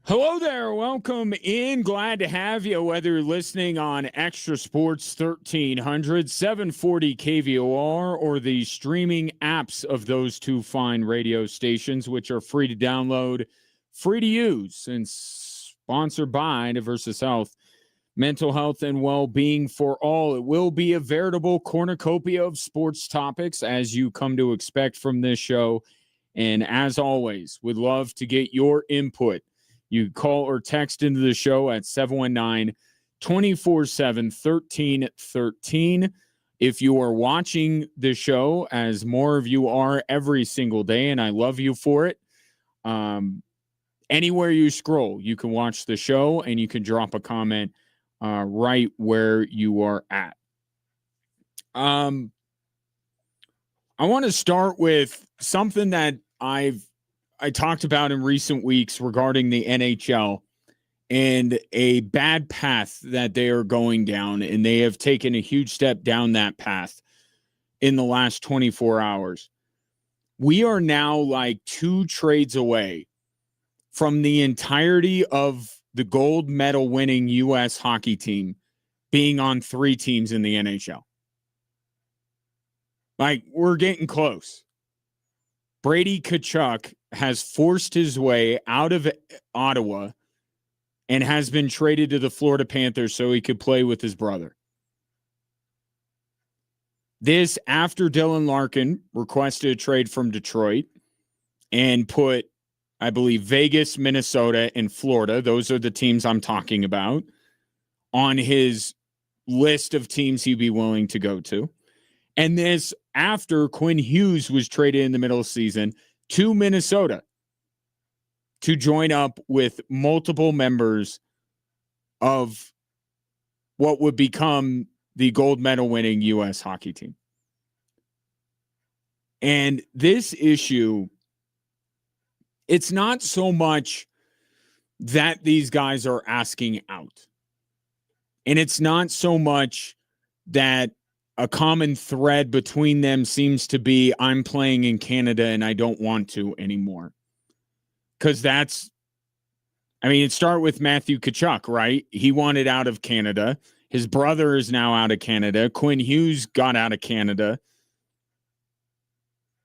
Hello there. Welcome in. Glad to have you, whether you're listening on Extra Sports 1300, 740 KVOR, or the streaming apps of those two fine radio stations, which are free to download, free to use, and sponsored by Versus Health. Mental health and well-being for all. It will be a veritable cornucopia of sports topics, as you come to expect from this show. And as always, would love to get your input. You call or text into the show at 719-247-1313. If you are watching the show, as more of you are every single day, and I love you for it, anywhere you scroll, you can watch the show and you can drop a comment right where you are at. I want to start with something that I talked about in recent weeks regarding the NHL and a bad path that they are going down, and they have taken a huge step down that path in the last 24 hours. We are now like 2 trades away from the entirety of the gold medal winning U.S. hockey team being on 3 teams in the NHL. Like, we're getting close. Brady Tkachuk has forced his way out of Ottawa and has been traded to the Florida Panthers so he could play with his brother. This after Dylan Larkin requested a trade from Detroit and put, I believe, Vegas, Minnesota, and Florida, those are the teams I'm talking about, on his list of teams he'd be willing to go to. And this after Quinn Hughes was traded in the middle of the season to Minnesota to join up with multiple members of what would become the gold medal winning U.S. hockey team. And this issue, it's not so much that these guys are asking out. And it's not so much that a common thread between them seems to be, I'm playing in Canada and I don't want to anymore. Because it started with Matthew Tkachuk, right? He wanted out of Canada. His brother is now out of Canada. Quinn Hughes got out of Canada.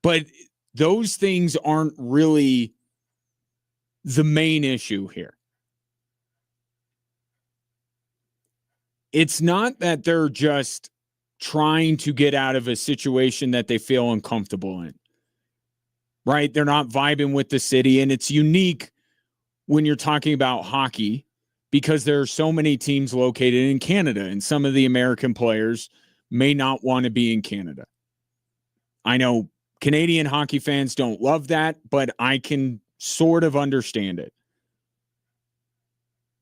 But those things aren't really the main issue here. It's not that they're just trying to get out of a situation that they feel uncomfortable in, right? They're not vibing with the city, and it's unique when you're talking about hockey because there are so many teams located in Canada, and some of the American players may not want to be in Canada. I know Canadian hockey fans don't love that, but I can sort of understand it.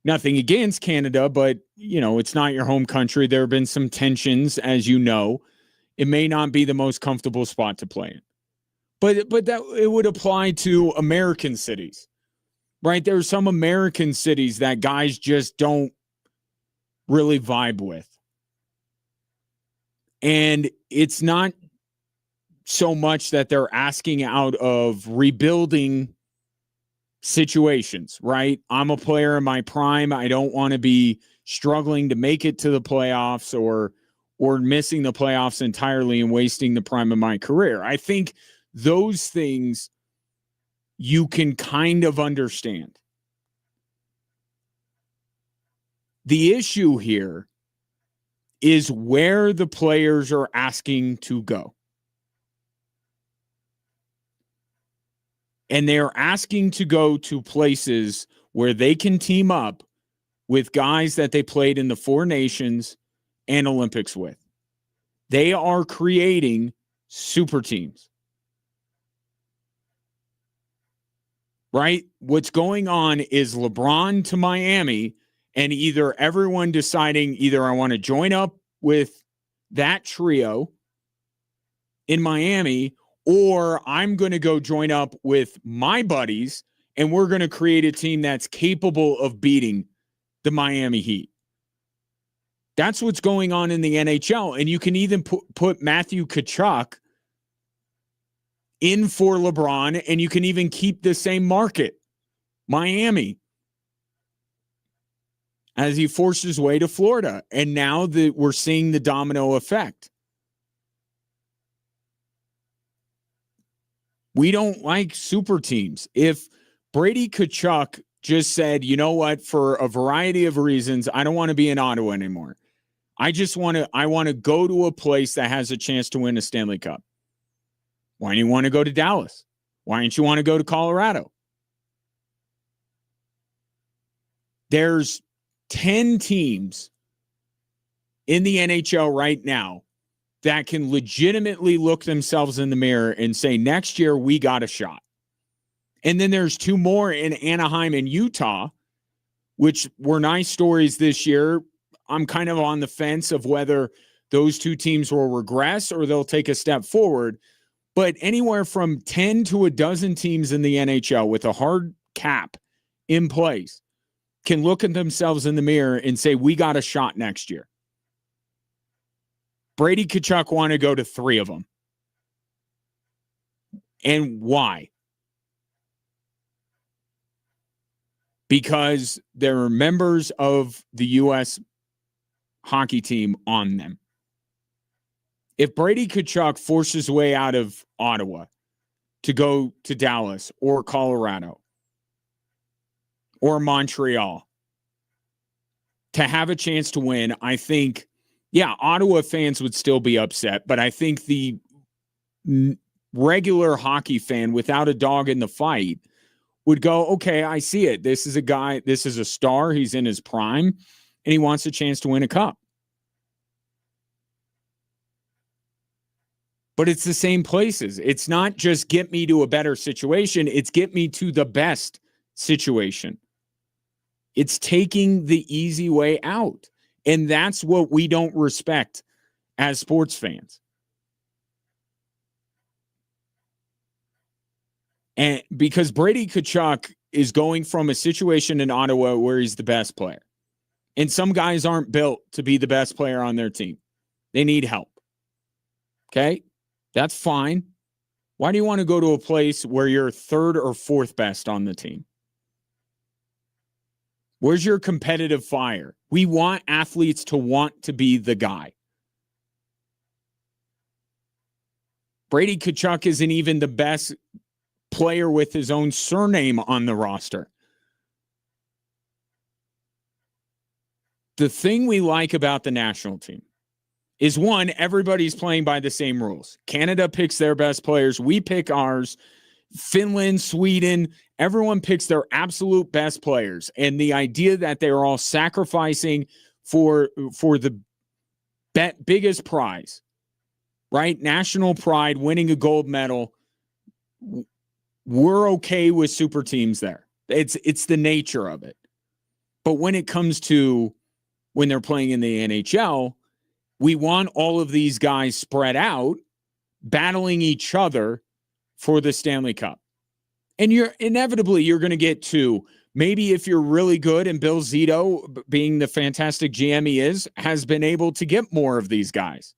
Nothing against Canada, but, it's not your home country. There have been some tensions, as you know. It may not be the most comfortable spot to play in. But that it would apply to American cities, right? There are some American cities that guys just don't really vibe with. And it's not so much that they're asking out of rebuilding situations, right? I'm a player in my prime. I don't want to be struggling to make it to the playoffs or missing the playoffs entirely and wasting the prime of my career. I think those things you can kind of understand. The issue here is where the players are asking to go. And they're asking to go to places where they can team up with guys that they played in the 4 Nations and Olympics with. They are creating super teams. Right? What's going on is LeBron to Miami, and either everyone deciding either I want to join up with that trio in Miami, or I'm going to go join up with my buddies and we're going to create a team that's capable of beating the Miami Heat. That's what's going on in the NHL. And you can even put Matthew Tkachuk in for LeBron, and you can even keep the same market, Miami. as he forced his way to Florida. And now that we're seeing the domino effect. We don't like super teams. If Brady Tkachuk just said, you know what, for a variety of reasons, I don't want to be in Ottawa anymore. I want to go to a place that has a chance to win a Stanley Cup. Why do you want to go to Dallas? Why don't you want to go to Colorado? There's 10 teams in the NHL right now that can legitimately look themselves in the mirror and say, next year we got a shot. And then there's 2 more in Anaheim and Utah, which were nice stories this year. I'm kind of on the fence of whether those 2 teams will regress or they'll take a step forward. But anywhere from 10 to a dozen teams in the NHL with a hard cap in place can look at themselves in the mirror and say, we got a shot next year. Brady Tkachuk want to go to 3 of them. And why? Because there are members of the U.S. hockey team on them. If Brady Tkachuk forces his way out of Ottawa to go to Dallas or Colorado or Montreal to have a chance to win, I think, yeah, Ottawa fans would still be upset, but I think the regular hockey fan without a dog in the fight would go, okay, I see it. This is a guy, this is a star. He's in his prime, and he wants a chance to win a cup. But it's the same places. It's not just get me to a better situation. It's get me to the best situation. It's taking the easy way out. And that's what we don't respect as sports fans. And because Brady Tkachuk is going from a situation in Ottawa where he's the best player. And some guys aren't built to be the best player on their team. They need help. Okay? That's fine. Why do you want to go to a place where you're 3rd or 4th best on the team? Where's your competitive fire? We want athletes to want to be the guy. Brady Tkachuk isn't even the best player with his own surname on the roster. The thing we like about the national team is, one, everybody's playing by the same rules. Canada picks their best players. We pick ours. Finland, Sweden, everyone picks their absolute best players. And the idea that they're all sacrificing for the biggest prize, right? National pride, winning a gold medal. We're okay with super teams there. It's the nature of it. But when it comes to when they're playing in the NHL, we want all of these guys spread out, battling each other for the Stanley Cup. And you're going to get 2. Maybe if you're really good, and Bill Zito, being the fantastic GM he is, has been able to get more of these guys.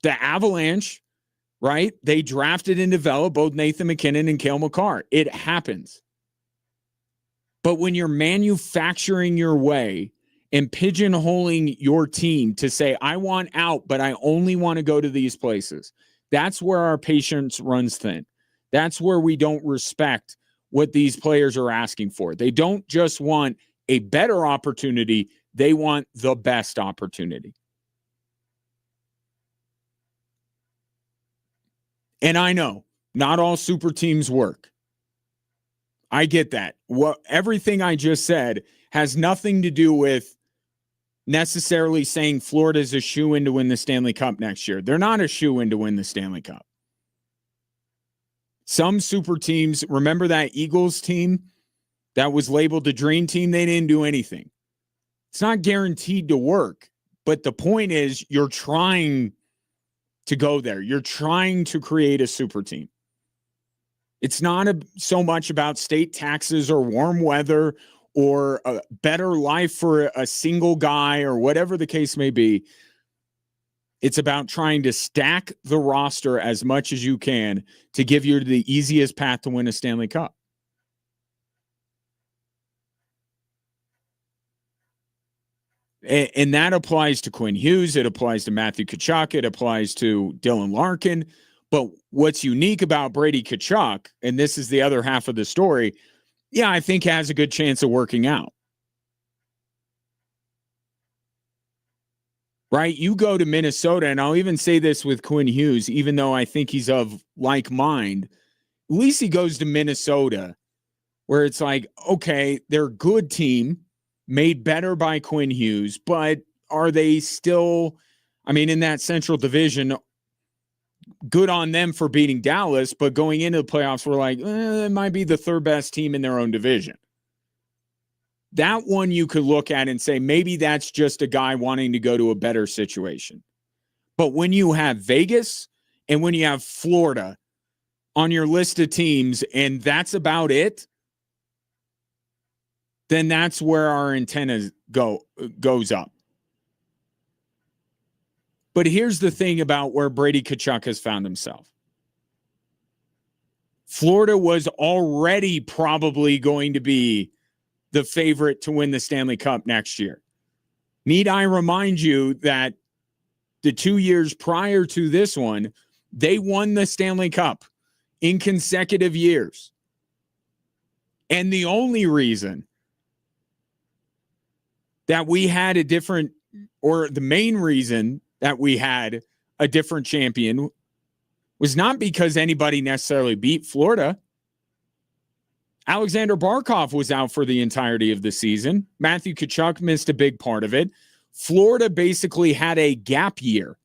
The Avalanche, right? They drafted and developed both Nathan McKinnon and Cale Makar. It happens. But when you're manufacturing your way and pigeonholing your team to say, I want out, but I only want to go to these places, that's where our patience runs thin. That's where we don't respect what these players are asking for. They don't just want a better opportunity. They want the best opportunity. And I know not all super teams work. I get that. Everything I just said has nothing to do with necessarily saying Florida is a shoo-in to win the Stanley Cup next year. They're not a shoo-in to win the Stanley Cup. Some super teams, remember that Eagles team that was labeled the dream team? They didn't do anything. It's not guaranteed to work, but the point is you're trying to go there. You're trying to create a super team. It's not so much about state taxes or warm weather or a better life for a single guy or whatever the case may be. It's about trying to stack the roster as much as you can to give you the easiest path to win a Stanley Cup. And that applies to Quinn Hughes. It applies to Matthew Tkachuk. It applies to Dylan Larkin. But what's unique about Brady Tkachuk, and this is the other half of the story, yeah, I think has a good chance of working out. Right? You go to Minnesota, and I'll even say this with Quinn Hughes, even though I think he's of like mind, at least he goes to Minnesota, where it's like, okay, they're a good team, made better by Quinn Hughes, but are they still, I mean, in that Central Division, good on them for beating Dallas, but going into the playoffs, we're like, it might be the third best team in their own division. That one you could look at and say, maybe that's just a guy wanting to go to a better situation. But when you have Vegas and when you have Florida on your list of teams, and that's about it, then that's where our antenna goes up. But here's the thing about where Brady Tkachuk has found himself. Florida was already probably going to be the favorite to win the Stanley Cup next year. Need I remind you that the 2 years prior to this one, they won the Stanley Cup in consecutive years. And the only reason that we had a different, or the main reason that we had a different champion was not because anybody necessarily beat Florida. Alexander Barkov was out for the entirety of the season. Matthew Tkachuk missed a big part of it. Florida basically had a gap year.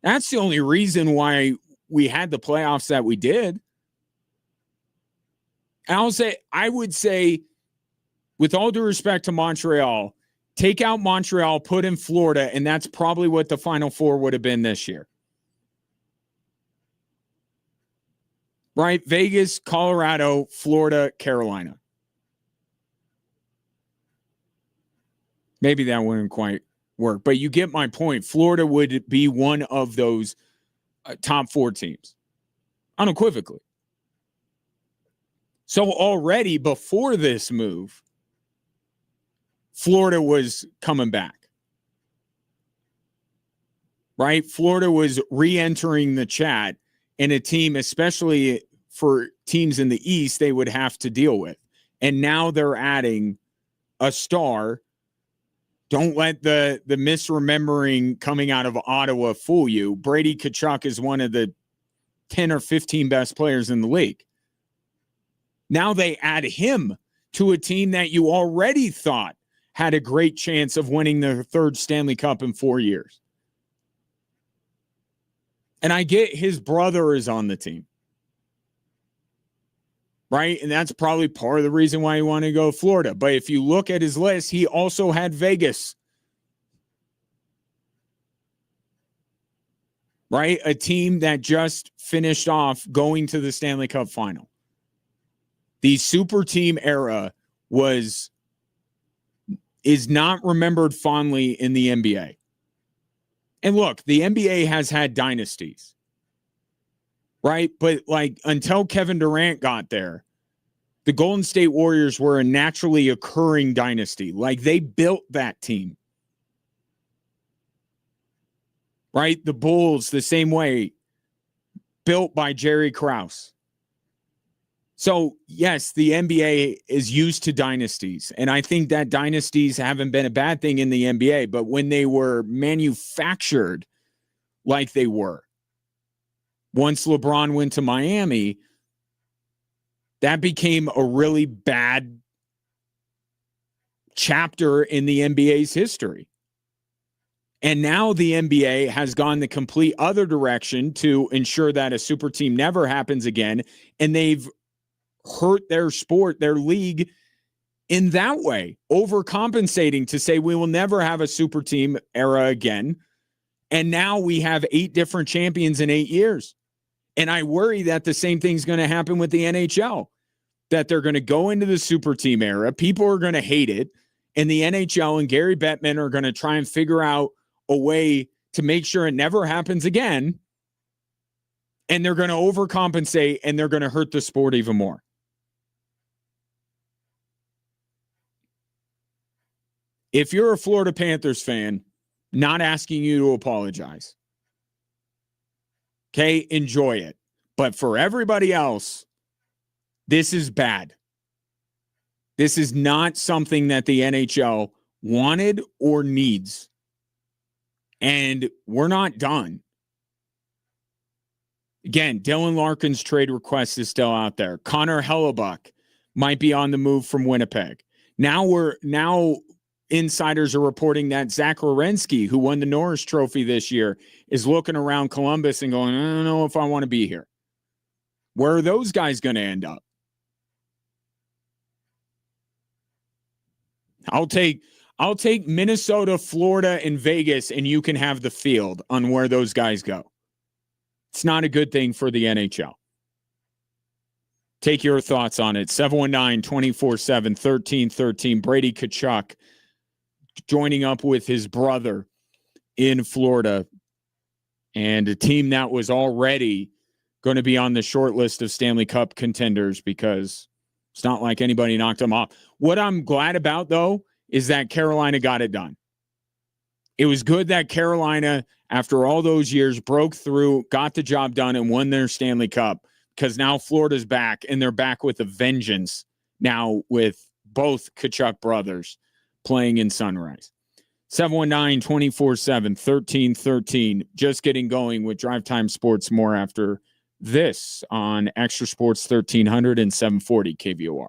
That's the only reason why we had the playoffs that we did. And I would say, with all due respect to Montreal, take out Montreal, put in Florida, and that's probably what the Final Four would have been this year. Right? Vegas, Colorado, Florida, Carolina. Maybe that wouldn't quite work, but you get my point. Florida would be one of those top four teams, unequivocally. So already before this move, Florida was coming back. Right? Florida was re-entering the chat, and a team, especially for teams in the East, they would have to deal with. And now they're adding a star. Don't let the misremembering coming out of Ottawa fool you. Brady Tkachuk is one of the 10 or 15 best players in the league. Now they add him to a team that you already thought had a great chance of winning their third Stanley Cup in 4 years. And I get his brother is on the team. Right? And that's probably part of the reason why he wanted to go to Florida. But if you look at his list, he also had Vegas. Right? A team that just finished off going to the Stanley Cup final. The Superteam Era is not remembered fondly in the NBA. And look, the NBA has had dynasties, right? But like until Kevin Durant got there, the Golden State Warriors were a naturally occurring dynasty. Like they built that team, right? The Bulls, the same way, built by Jerry Krause. So, yes, the NBA is used to dynasties, and I think that dynasties haven't been a bad thing in the NBA, but when they were manufactured like they were, once LeBron went to Miami, that became a really bad chapter in the NBA's history. And now the NBA has gone the complete other direction to ensure that a super team never happens again, and they've hurt their sport, their league in that way, overcompensating to say we will never have a super team era again. And now we have 8 different champions in 8 years. And I worry that the same thing's going to happen with the NHL, that they're going to go into the super team era. People are going to hate it. And the NHL and Gary Bettman are going to try and figure out a way to make sure it never happens again. And they're going to overcompensate and they're going to hurt the sport even more. If you're a Florida Panthers fan, not asking you to apologize. Okay, enjoy it. But for everybody else, this is bad. This is not something that the NHL wanted or needs. And we're not done. Again, Dylan Larkin's trade request is still out there. Connor Hellebuck might be on the move from Winnipeg. Now insiders are reporting that Zach Werenski, who won the Norris Trophy this year, is looking around Columbus and going, I don't know if I want to be here. Where are those guys going to end up? I'll take Minnesota, Florida, and Vegas, and you can have the field on where those guys go. It's not a good thing for the NHL. Take your thoughts on it. 719-247-1313. Brady Tkachuk joining up with his brother in Florida, and a team that was already going to be on the short list of Stanley Cup contenders because it's not like anybody knocked them off. What I'm glad about, though, is that Carolina got it done. It was good that Carolina, after all those years, broke through, got the job done, and won their Stanley Cup, because now Florida's back, and they're back with a vengeance now with both Tkachuk brothers playing in Sunrise. 719-247-1313. Just getting going with Drive Time Sports more after this on Extra Sports 1300 and 740 KVOR.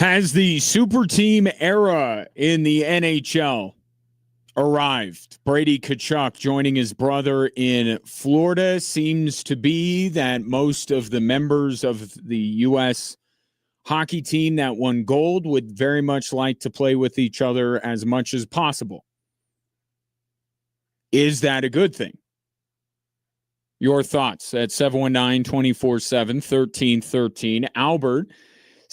Has the Superteam Era in the NHL arrived? Brady Tkachuk joining his brother in Florida. Seems to be that most of the members of the U.S. hockey team that won gold would very much like to play with each other as much as possible. Is that a good thing? Your thoughts at 719-247-1313. Albert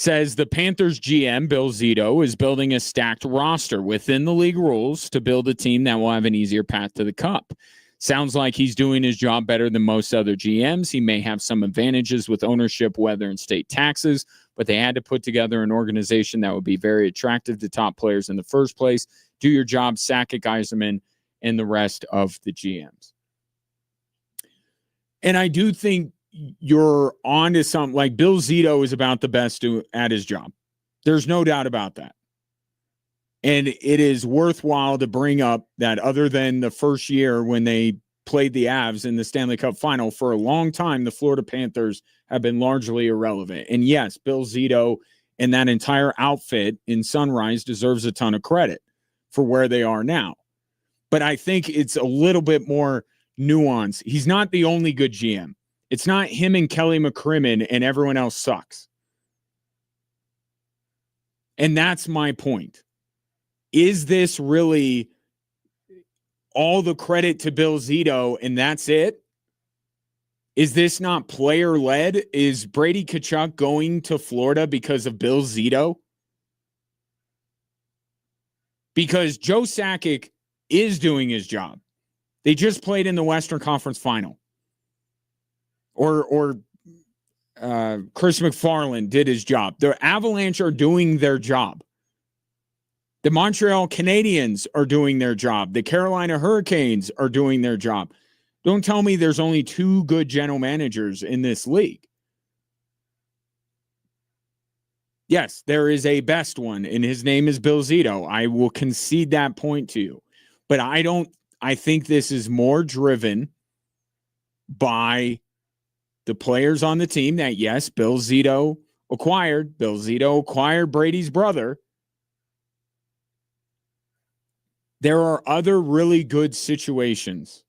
says the Panthers GM, Bill Zito, is building a stacked roster within the league rules to build a team that will have an easier path to the cup. Sounds like he's doing his job better than most other GMs. He may have some advantages with ownership, weather, and state taxes, but they had to put together an organization that would be very attractive to top players in the first place. Do your job, Sakic, Yzerman, and the rest of the GMs. And I do think you're on to something. Like Bill Zito is about the best at his job. There's no doubt about that. And it is worthwhile to bring up that other than the first year when they played the Avs in the Stanley Cup final, for a long time, the Florida Panthers have been largely irrelevant. And yes, Bill Zito and that entire outfit in Sunrise deserves a ton of credit for where they are now. But I think it's a little bit more nuanced. He's not the only good GM. It's not him and Kelly McCrimmon and everyone else sucks. And that's my point. Is this really all the credit to Bill Zito and that's it? Is this not player-led? Is Brady Tkachuk going to Florida because of Bill Zito? Because Joe Sakic is doing his job. They just played in the Western Conference Final. Or Chris McFarland did his job. The Avalanche are doing their job. The Montreal Canadiens are doing their job. The Carolina Hurricanes are doing their job. Don't tell me there's only two good general managers in this league. Yes, there is a best one, and his name is Bill Zito. I will concede that point to you. But I think this is more driven by the players on the team that, yes, Bill Zito acquired. Bill Zito acquired Brady's brother. There are other really good situations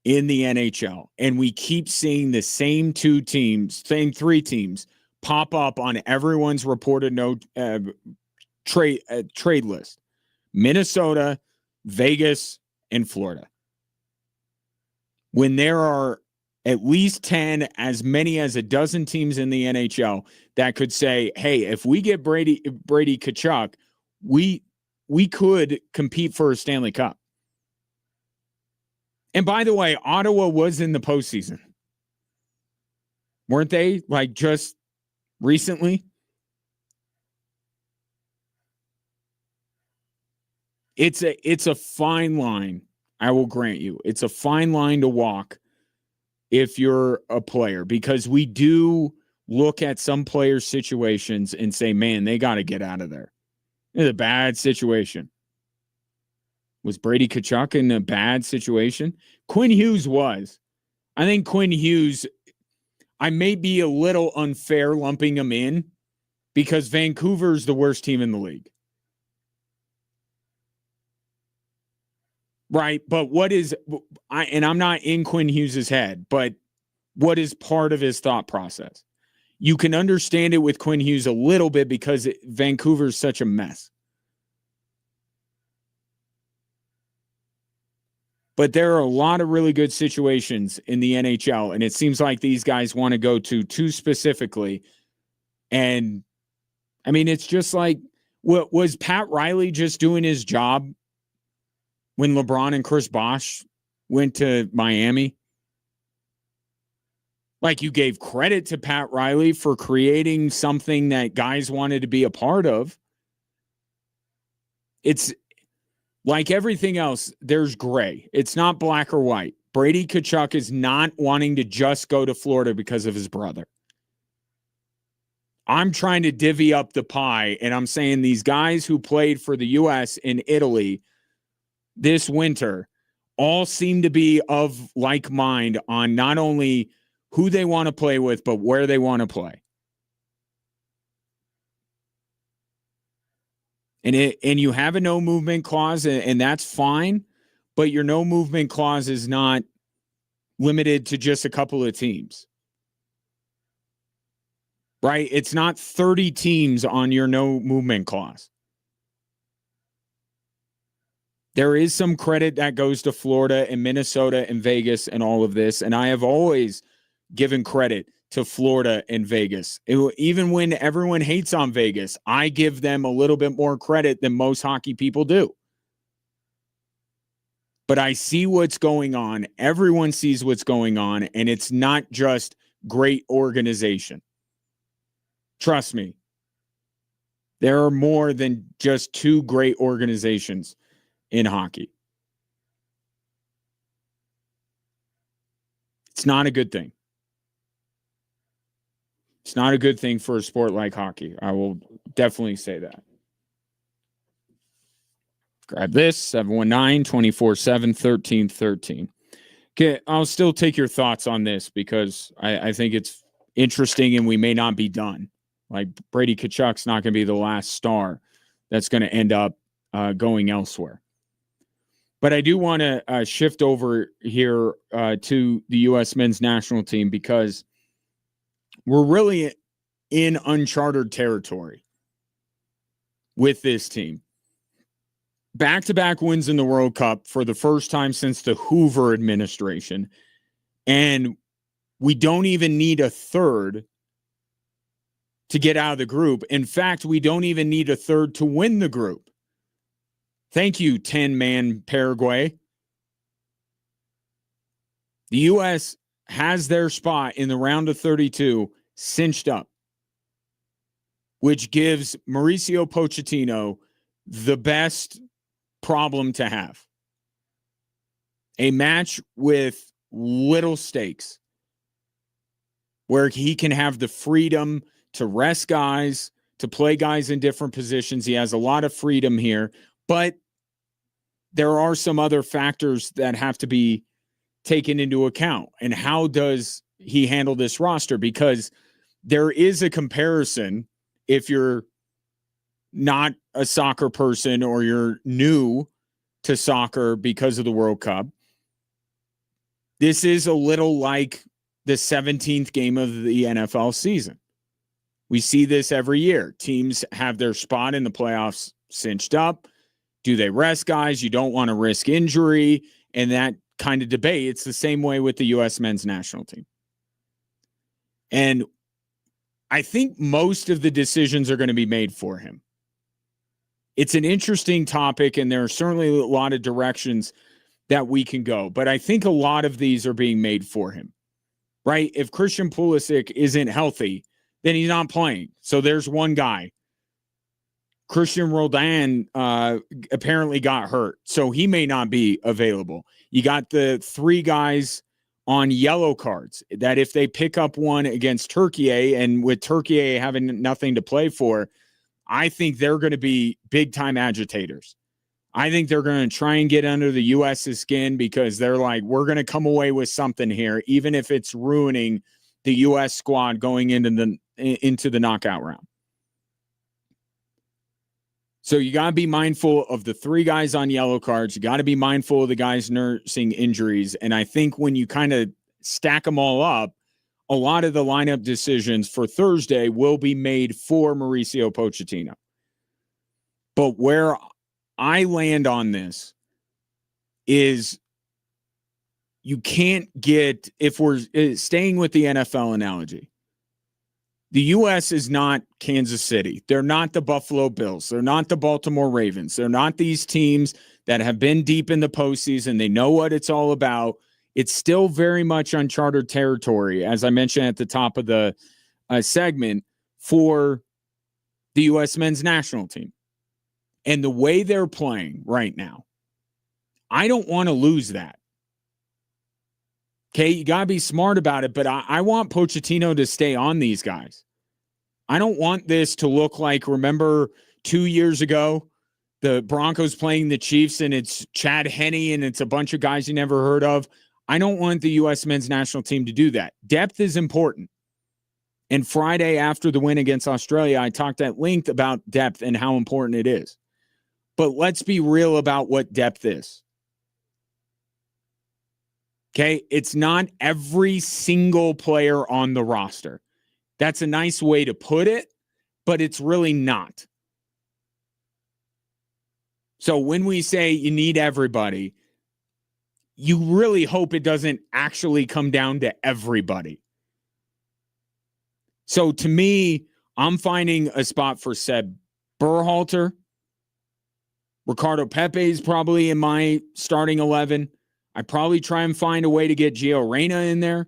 in the NHL, and we keep seeing the same three teams pop up on everyone's reported trade list. Minnesota, Vegas, and Florida. When there are at least 10, as many as a dozen teams in the NHL that could say, hey, if we get Brady Tkachuk, we could compete for a Stanley Cup. And by the way, Ottawa was in the postseason. Weren't they? Like just recently? It's a fine line. I will grant you. It's a fine line to walk if you're a player, because we do look at some players' situations and say, man, they got to get out of there. It's a bad situation. Was Brady Tkachuk in a bad situation? Quinn Hughes was. I think Quinn Hughes, I may be a little unfair lumping him in because Vancouver's the worst team in the league. Right, but I'm not in Quinn Hughes' head, but what is part of his thought process? You can understand it with Quinn Hughes a little bit because Vancouver's such a mess. But there are a lot of really good situations in the NHL, and it seems like these guys want to go to too specifically. And, I mean, it's just like, was Pat Riley just doing his job when LeBron and Chris Bosh went to Miami? Like, you gave credit to Pat Riley for creating something that guys wanted to be a part of. It's like everything else, there's gray. It's not black or white. Brady Tkachuk is not wanting to just go to Florida because of his brother. I'm trying to divvy up the pie, and I'm saying these guys who played for the U.S. in Italy this winter all seem to be of like mind on not only who they want to play with, but where they want to play. And you have a no movement clause, and that's fine, but your no movement clause is not limited to just a couple of teams. Right? It's not 30 teams on your no movement clause. There is some credit that goes to Florida and Minnesota and Vegas and all of this, and I have always given credit to Florida and Vegas. Even when everyone hates on Vegas, I give them a little bit more credit than most hockey people do. But I see what's going on. Everyone sees what's going on, and it's not just great organization. Trust me. There are more than just two great organizations in hockey. It's not a good thing. It's not a good thing for a sport like hockey. I will definitely say that. Grab this, 719-247-1313. Okay, I'll still take your thoughts on this because I think it's interesting and we may not be done. Like Brady Tkachuk's not going to be the last star that's going to end up going elsewhere. But I do want to shift over here to the U.S. men's national team because we're really in uncharted territory with this team. Back-to-back wins in the World Cup for the first time since the Hoover administration. And we don't even need a third to get out of the group. In fact, we don't even need a third to win the group. Thank you, 10-man Paraguay. The U.S. has their spot in the round of 32 cinched up, which gives Mauricio Pochettino the best problem to have. A match with little stakes where he can have the freedom to rest guys, to play guys in different positions. He has a lot of freedom here, but there are some other factors that have to be taken into account. And how does he handle this roster? Because there is a comparison if you're not a soccer person or you're new to soccer because of the World Cup. This is a little like the 17th game of the NFL season. We see this every year. Teams have their spot in the playoffs cinched up. Do they rest guys? You don't want to risk injury and that kind of debate. It's the same way with the U.S. men's national team. And I think most of the decisions are going to be made for him. It's an interesting topic, and there are certainly a lot of directions that we can go. But I think a lot of these are being made for him, right? If Christian Pulisic isn't healthy, then he's not playing. So there's one guy. Christian Roldan apparently got hurt, so he may not be available. You got the three guys on yellow cards that if they pick up one against Turkey, and with Turkey having nothing to play for, I think they're going to be big-time agitators. I think they're going to try and get under the U.S.'s skin because they're like, we're going to come away with something here, even if it's ruining the U.S. squad going into the knockout round. So you got to be mindful of the three guys on yellow cards. You got to be mindful of the guys nursing injuries. And I think when you kind of stack them all up, a lot of the lineup decisions for Thursday will be made for Mauricio Pochettino. But where I land on this is you can't get, if we're staying with the NFL analogy, the U.S. is not Kansas City. They're not the Buffalo Bills. They're not the Baltimore Ravens. They're not these teams that have been deep in the postseason. They know what it's all about. It's still very much uncharted territory, as I mentioned at the top of the segment, for the U.S. men's national team. And the way they're playing right now, I don't want to lose that. Okay, you got to be smart about it, but I want Pochettino to stay on these guys. I don't want this to look like, remember 2 years ago, the Broncos playing the Chiefs and it's Chad Henne and it's a bunch of guys you never heard of. I don't want the U.S. men's national team to do that. Depth is important. And Friday after the win against Australia, I talked at length about depth and how important it is. But let's be real about what depth is. Okay? It's not every single player on the roster. That's a nice way to put it, but it's really not. So when we say you need everybody, you really hope it doesn't actually come down to everybody. So to me, I'm finding a spot for Seb Berhalter. Ricardo Pepe is probably in my starting 11. I probably try and find a way to get Gio Reyna in there.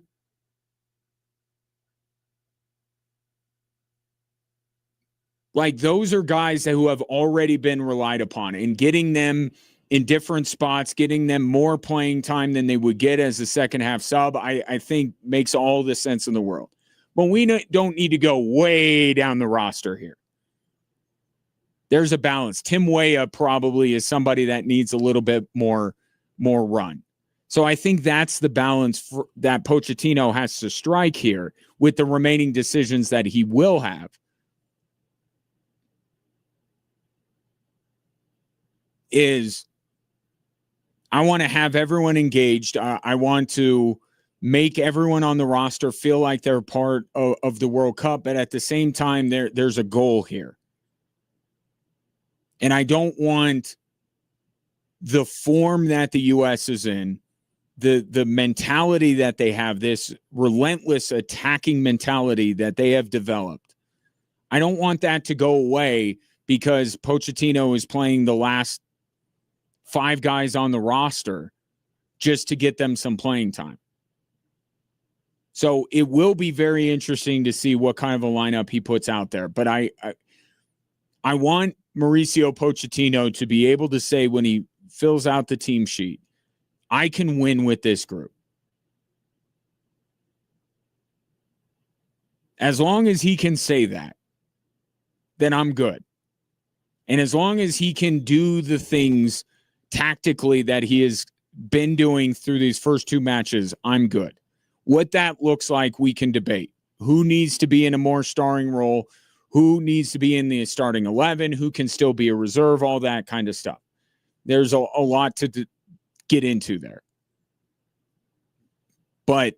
Like, those are guys who have already been relied upon, and getting them in different spots, getting them more playing time than they would get as a second half sub, I think makes all the sense in the world. But we don't need to go way down the roster here. There's a balance. Tim Weah probably is somebody that needs a little bit more run. So I think that's the balance that Pochettino has to strike here with the remaining decisions that he will have. Is I want to have everyone engaged. I want to make everyone on the roster feel like they're part of the World Cup, but at the same time, there's a goal here. And I don't want the form that the U.S. is in, the mentality that they have, this relentless attacking mentality that they have developed. I don't want that to go away because Pochettino is playing the last 5 guys on the roster just to get them some playing time. So it will be very interesting to see what kind of a lineup he puts out there. But I want Mauricio Pochettino to be able to say when he fills out the team sheet, I can win with this group. As long as he can say that, then I'm good. And as long as he can do the things tactically that he has been doing through these first 2 matches, I'm good. What that looks like, we can debate. Who needs to be in a more starring role? Who needs to be in the starting 11? Who can still be a reserve? All that kind of stuff. There's a lot to get into there. But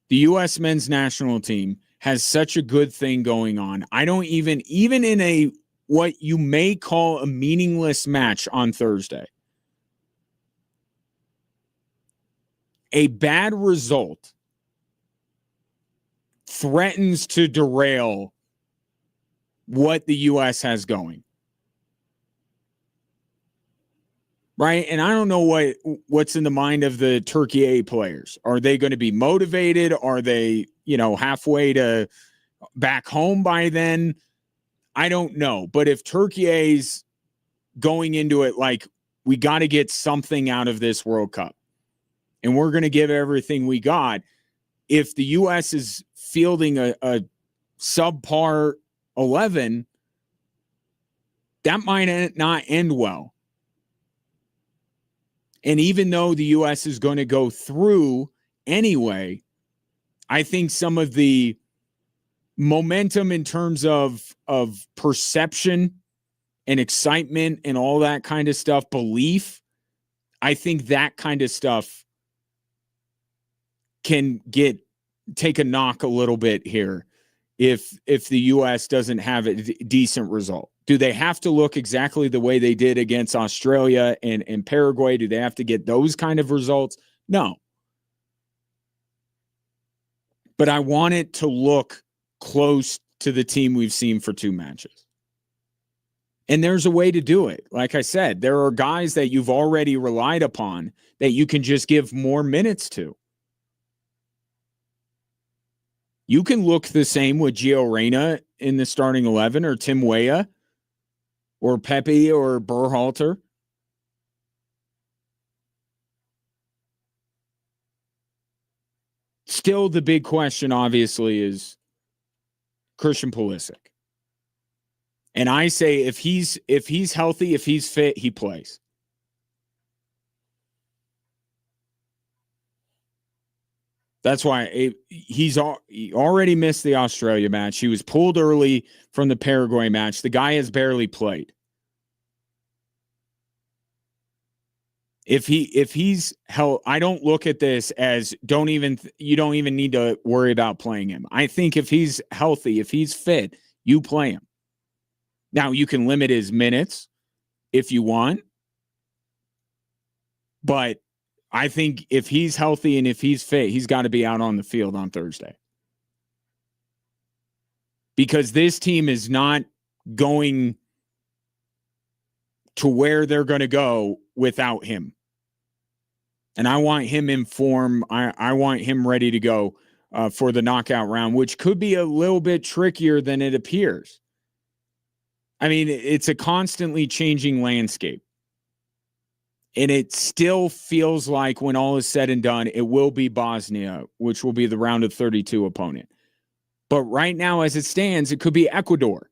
the U.S. men's national team has such a good thing going on. I don't even in a what you may call a meaningless match on Thursday, a bad result threatens to derail what the U.S. has going. Right? And I don't know what's in the mind of the Turkey A players. Are they going to be motivated? Are they, halfway to back home by then? I don't know. But if Turkey A's going into it like, we got to get something out of this World Cup, and we're going to give everything we got, if the U.S. is fielding a subpar 11, that might not end well. And even though the U.S. is going to go through anyway, I think some of the momentum in terms of perception and excitement and all that kind of stuff, belief, I think that kind of stuff can take a knock a little bit here if the U.S. doesn't have a decent result. Do they have to look exactly the way they did against Australia and Paraguay? Do they have to get those kind of results? No. But I want it to look close to the team we've seen for 2 matches. And there's a way to do it. Like I said, there are guys that you've already relied upon that you can just give more minutes to. You can look the same with Gio Reyna in the starting 11 or Tim Weah or Pepe or Berhalter. Still, the big question, obviously, is Christian Pulisic. And I say if he's healthy, if he's fit, he plays. That's why he already missed the Australia match. He was pulled early from the Paraguay match. The guy has barely played. If he's held, I don't look at this as you don't even need to worry about playing him. I think if he's healthy, if he's fit, you play him. Now you can limit his minutes if you want, but I think if he's healthy and if he's fit, he's got to be out on the field on Thursday. Because this team is not going to where they're going to go without him. And I want him in form. I want him ready to go for the knockout round, which could be a little bit trickier than it appears. I mean, it's a constantly changing landscape. And it still feels like when all is said and done, it will be Bosnia, which will be the round of 32 opponent. But right now, as it stands, it could be Ecuador.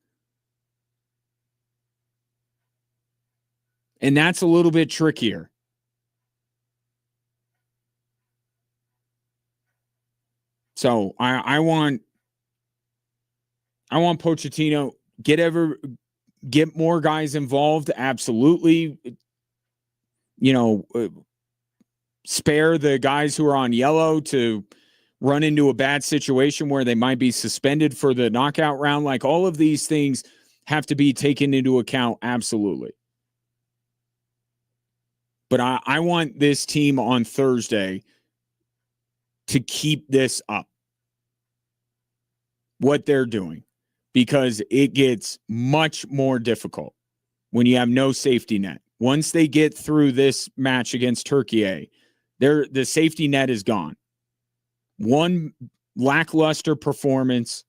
And that's a little bit trickier. So I want Pochettino get more guys involved. Absolutely. Spare the guys who are on yellow to run into a bad situation where they might be suspended for the knockout round. Like, all of these things have to be taken into account. Absolutely. But I want this team on Thursday to keep this up, what they're doing, because it gets much more difficult when you have no safety net. Once they get through this match against Turkey, the safety net is gone. One lackluster performance,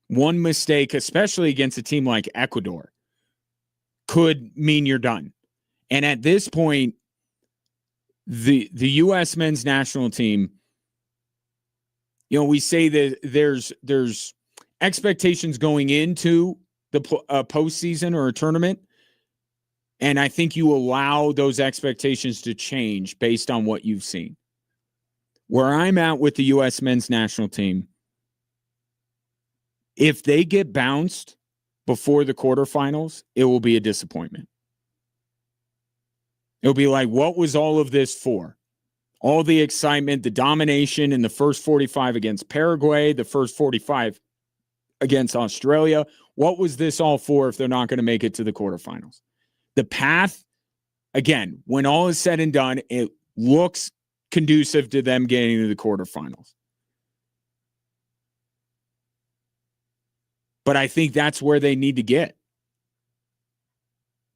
one mistake, especially against a team like Ecuador, could mean you're done. And at this point, the U.S. men's national team, we say that there's expectations going into the postseason or a tournament. And I think you allow those expectations to change based on what you've seen. Where I'm at with the U.S. men's national team, if they get bounced before the quarterfinals, it will be a disappointment. It'll be like, what was all of this for? All the excitement, the domination in the first 45 against Paraguay, the first 45 against Australia. What was this all for if they're not going to make it to the quarterfinals? The path, again, when all is said and done, it looks conducive to them getting to the quarterfinals. But I think that's where they need to get.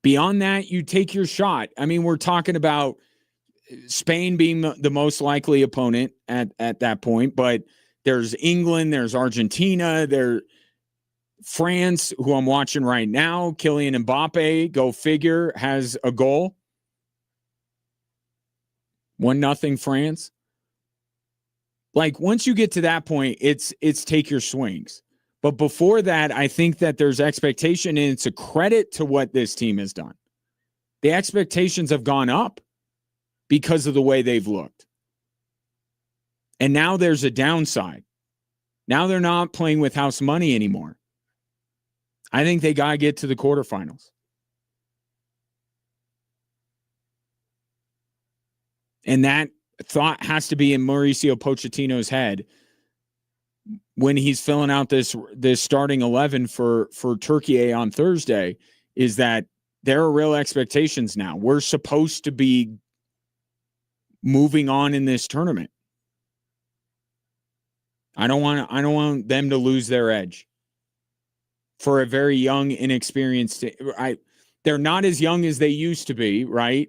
Beyond that, you take your shot. I mean, we're talking about Spain being the most likely opponent at that point, but there's England, there's Argentina, there's France, who I'm watching right now. Kylian Mbappe, go figure, has a goal. 1-0 France. Like, once you get to that point, it's take your swings. But before that, I think that there's expectation, and it's a credit to what this team has done. The expectations have gone up because of the way they've looked. And now there's a downside. Now they're not playing with house money anymore. I think they got to get to the quarterfinals. And that thought has to be in Mauricio Pochettino's head when he's filling out this starting 11 for Turkey on Thursday, is that there are real expectations now. We're supposed to be moving on in this tournament. I don't want them to lose their edge. For a very young, inexperienced, they're not as young as they used to be, right?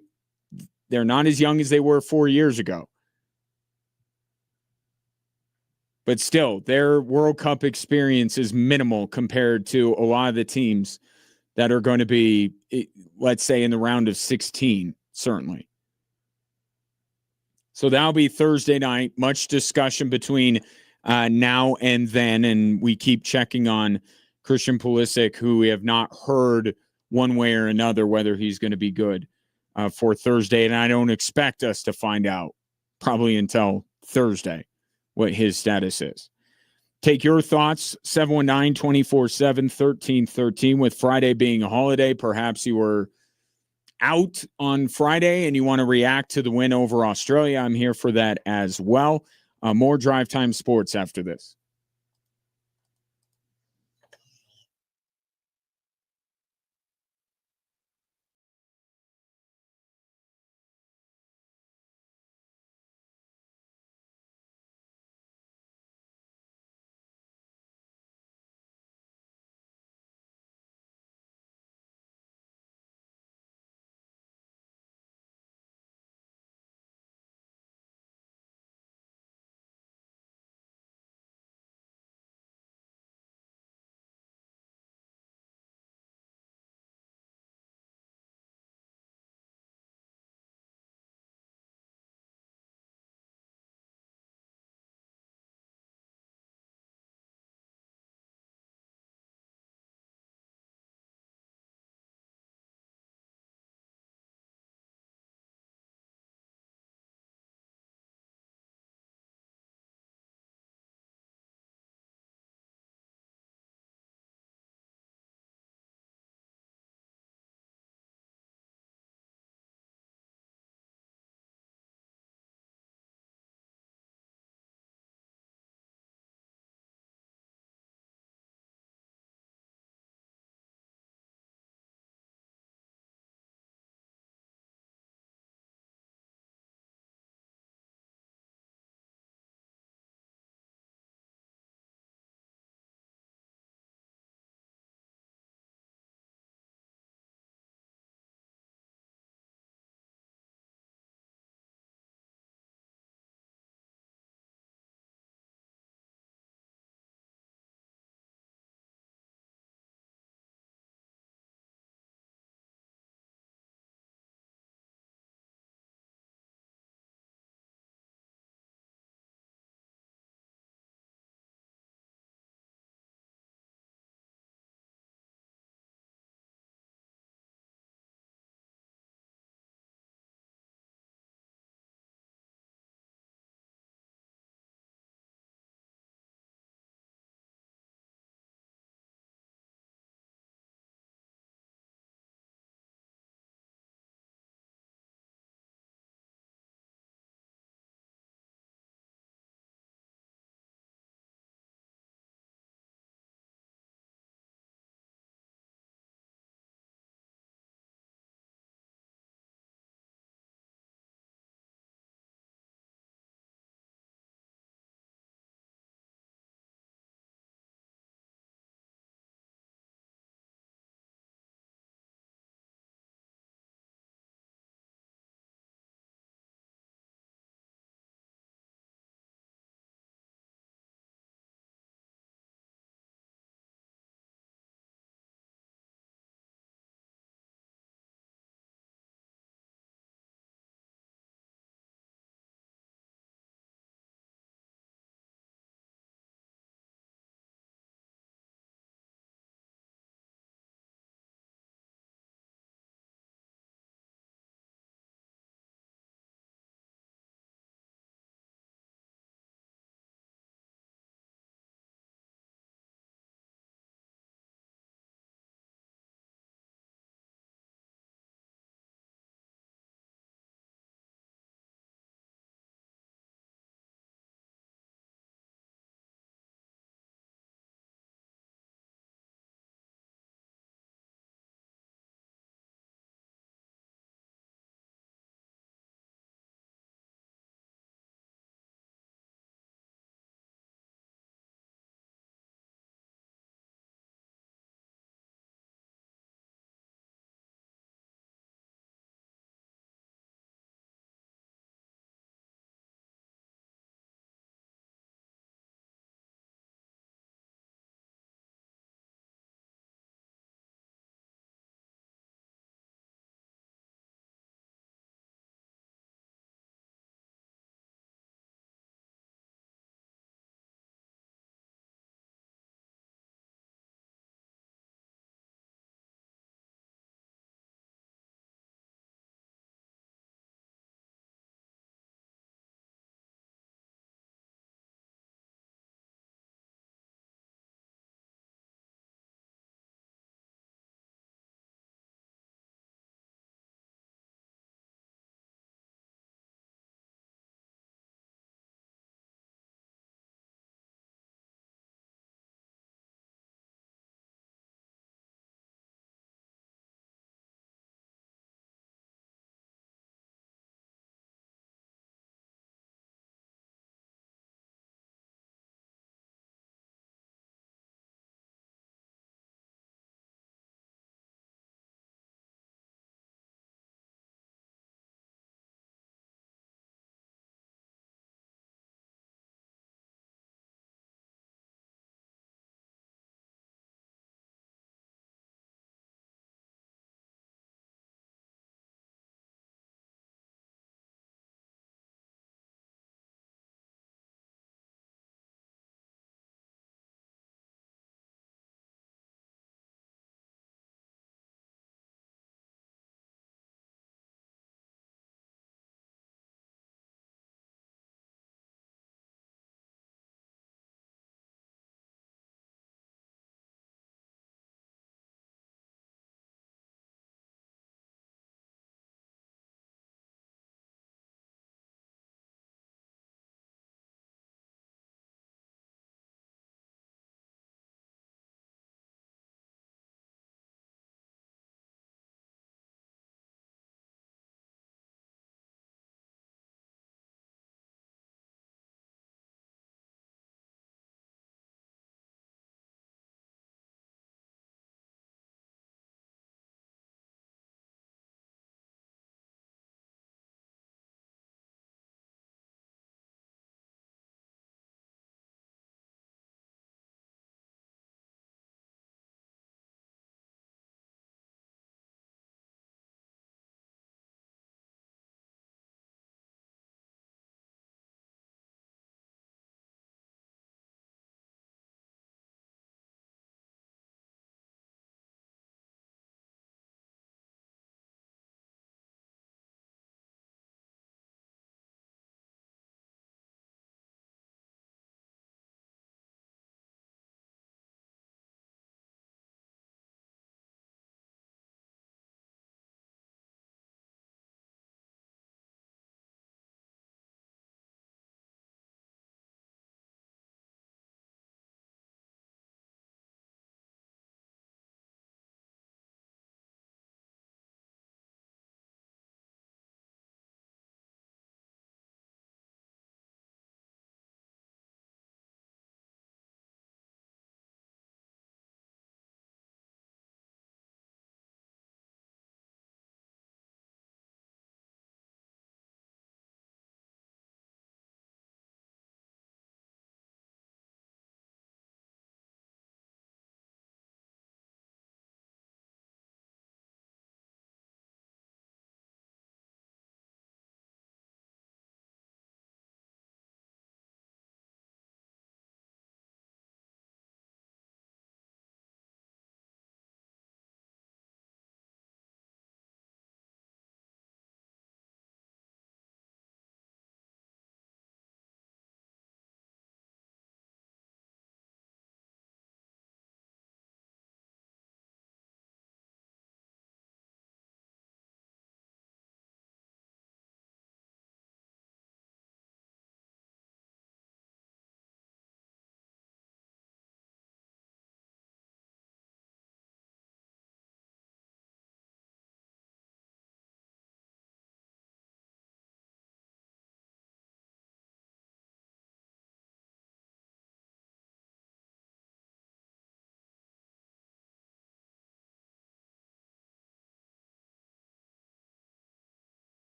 They're not as young as they were 4 years ago. But still, their World Cup experience is minimal compared to a lot of the teams that are going to be, let's say, in the round of 16, certainly. So that'll be Thursday night. Much discussion between now and then, and we keep checking on Christian Pulisic, who we have not heard one way or another whether he's going to be good for Thursday, and I don't expect us to find out probably until Thursday what his status is. Take your thoughts, 719-247-1313. With Friday being a holiday, perhaps you were out on Friday and you want to react to the win over Australia, I'm here for that as well. More Drive Time Sports after this.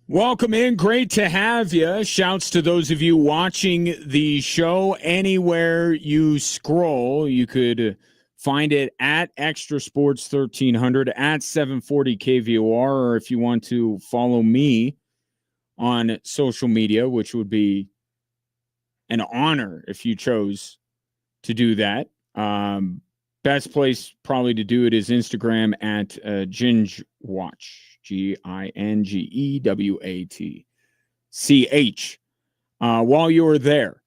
Welcome in. Great to have you. Shouts to those of you watching the show anywhere you scroll. You could find it at Extra Sports 1300 at 740 KVOR, or if you want to follow me on social media, which would be an honor if you chose to do that. Best place probably to do it is Instagram at GingeWatch. GingeWatch. While you're there,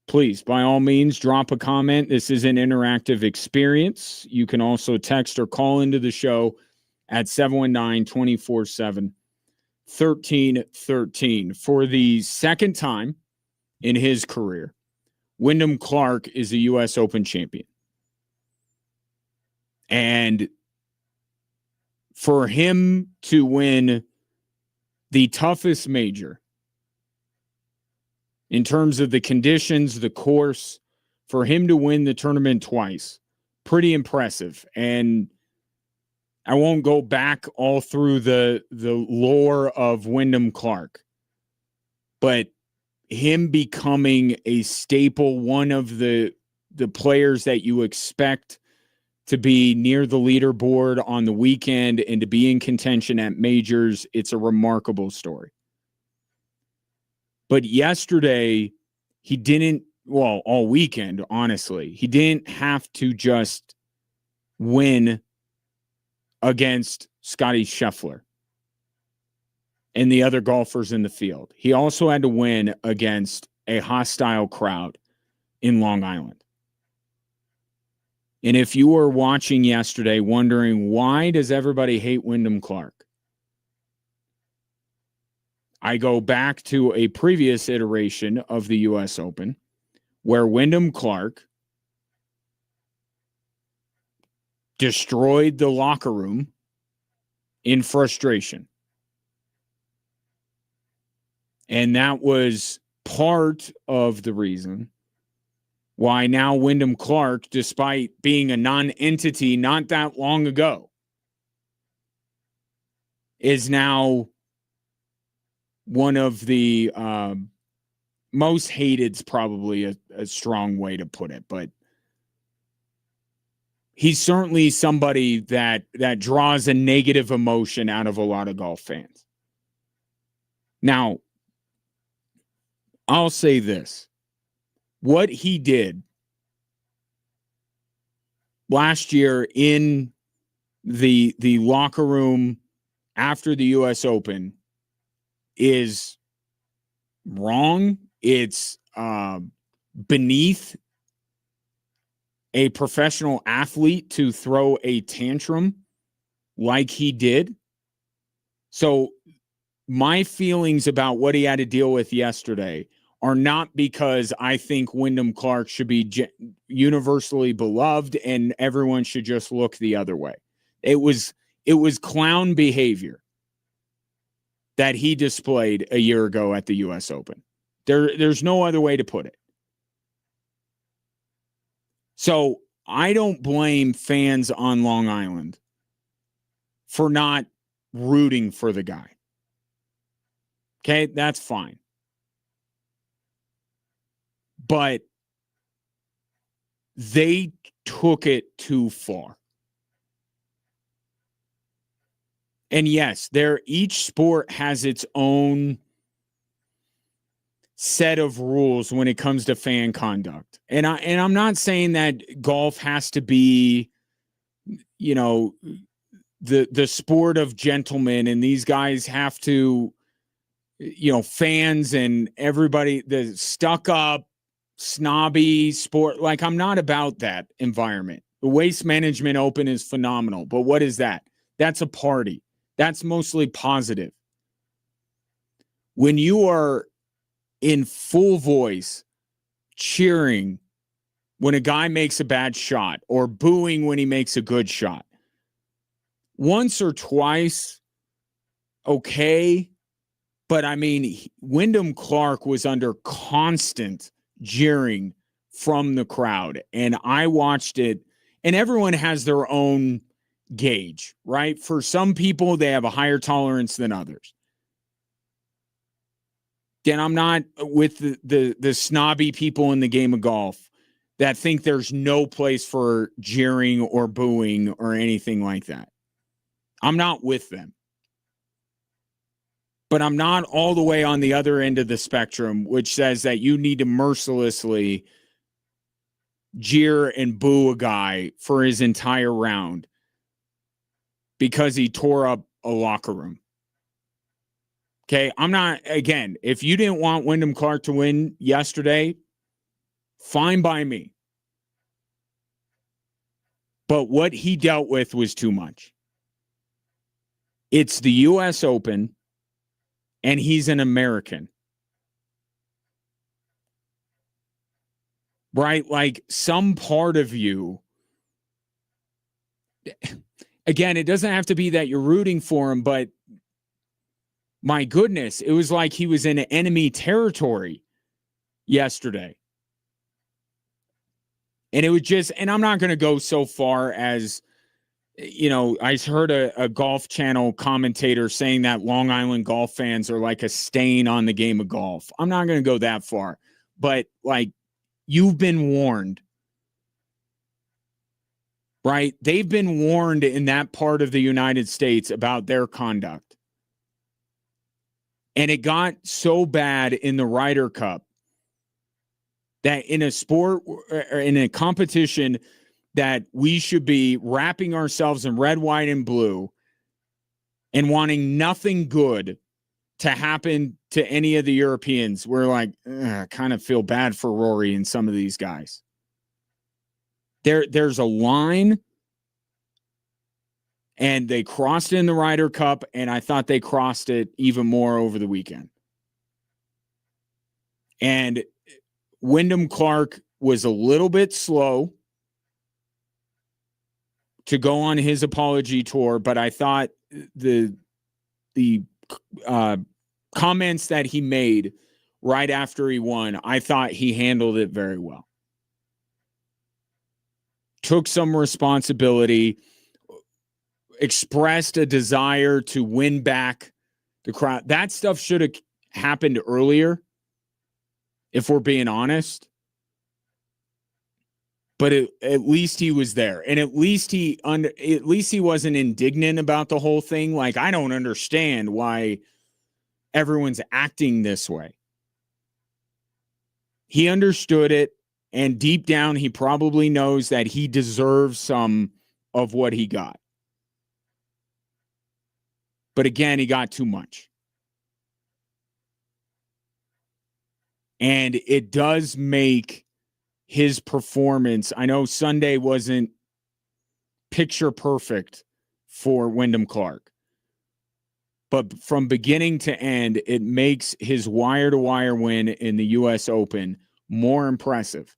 please, by all means, drop a comment. This is an interactive experience. You can also text or call into the show at 719-247-1313. For the second time in his career, Wyndham Clark is a U.S. Open champion. And for him to win the toughest major in terms of the conditions, the course, for him to win the tournament twice, pretty impressive. And I won't go back all through the lore of Wyndham Clark, but him becoming a staple, one of the players that you expect to be near the leaderboard on the weekend and to be in contention at majors, it's a remarkable story. But yesterday, he didn't, well, all weekend, honestly, he didn't have to just win against Scottie Scheffler and the other golfers in the field. He also had to win against a hostile crowd in Long Island. And if you were watching yesterday wondering, why does everybody hate Wyndham Clark? I go back to a previous iteration of the U.S. Open where Wyndham Clark destroyed the locker room in frustration. And that was part of the reason why now Wyndham Clark, despite being a non-entity not that long ago, is now one of the most hated, is probably a strong way to put it, but he's certainly somebody that draws a negative emotion out of a lot of golf fans. Now, I'll say this. What he did last year in the locker room after the U.S. Open is wrong. It's beneath a professional athlete to throw a tantrum like he did. So my feelings about what he had to deal with yesterday are not because I think Wyndham Clark should be universally beloved and everyone should just look the other way. It was clown behavior that he displayed a year ago at the U.S. Open. There's no other way to put it. So I don't blame fans on Long Island for not rooting for the guy. Okay, that's fine. But they took it too far. And yes, each sport has its own set of rules when it comes to fan conduct. And I'm not saying that golf has to be, you know, the sport of gentlemen and these guys have to, you know, fans and everybody, the stuck up, snobby sport. Like, I'm not about that environment. The Waste Management Open is phenomenal, but what is that? That's a party. That's mostly positive. When you are in full voice cheering when a guy makes a bad shot or booing when he makes a good shot, once or twice, okay. But I mean, Wyndham Clark was under constant jeering from the crowd. And I watched it, and everyone has their own gauge, right? For some people, they have a higher tolerance than others. Then I'm not with the snobby people in the game of golf that think there's no place for jeering or booing or anything like that. I'm not with them. But I'm not all the way on the other end of the spectrum, which says that you need to mercilessly jeer and boo a guy for his entire round because he tore up a locker room. Okay, I'm not, again, if you didn't want Wyndham Clark to win yesterday, fine by me. But what he dealt with was too much. It's the U.S. Open, and he's an American. Right? Like some part of you, again, it doesn't have to be that you're rooting for him, but my goodness, it was like he was in enemy territory yesterday. And it was just, and I'm not going to go so far as, you know, I heard a Golf Channel commentator saying that Long Island golf fans are like a stain on the game of golf. I'm not going to go that far, but like, you've been warned, right? They've been warned in that part of the United States about their conduct. And it got so bad in the Ryder Cup that in a sport, or in a competition that we should be wrapping ourselves in red, white, and blue and wanting nothing good to happen to any of the Europeans, we're like, kind of feel bad for Rory and some of these guys. There's a line, and they crossed it in the Ryder Cup, and I thought they crossed it even more over the weekend. And Wyndham Clark was a little bit slow to go on his apology tour, but I thought the comments that he made right after he won, I thought he handled it very well. Took some responsibility, expressed a desire to win back the crowd. That stuff should have happened earlier, if we're being honest. But at least he was there, and at least he wasn't indignant about the whole thing. Like, I don't understand why everyone's acting this way. He understood it, and deep down, he probably knows that he deserves some of what he got. But again, he got too much. And it does make his performance, I know Sunday wasn't picture perfect for Wyndham Clark, but from beginning to end, it makes his wire-to-wire win in the U.S. Open more impressive.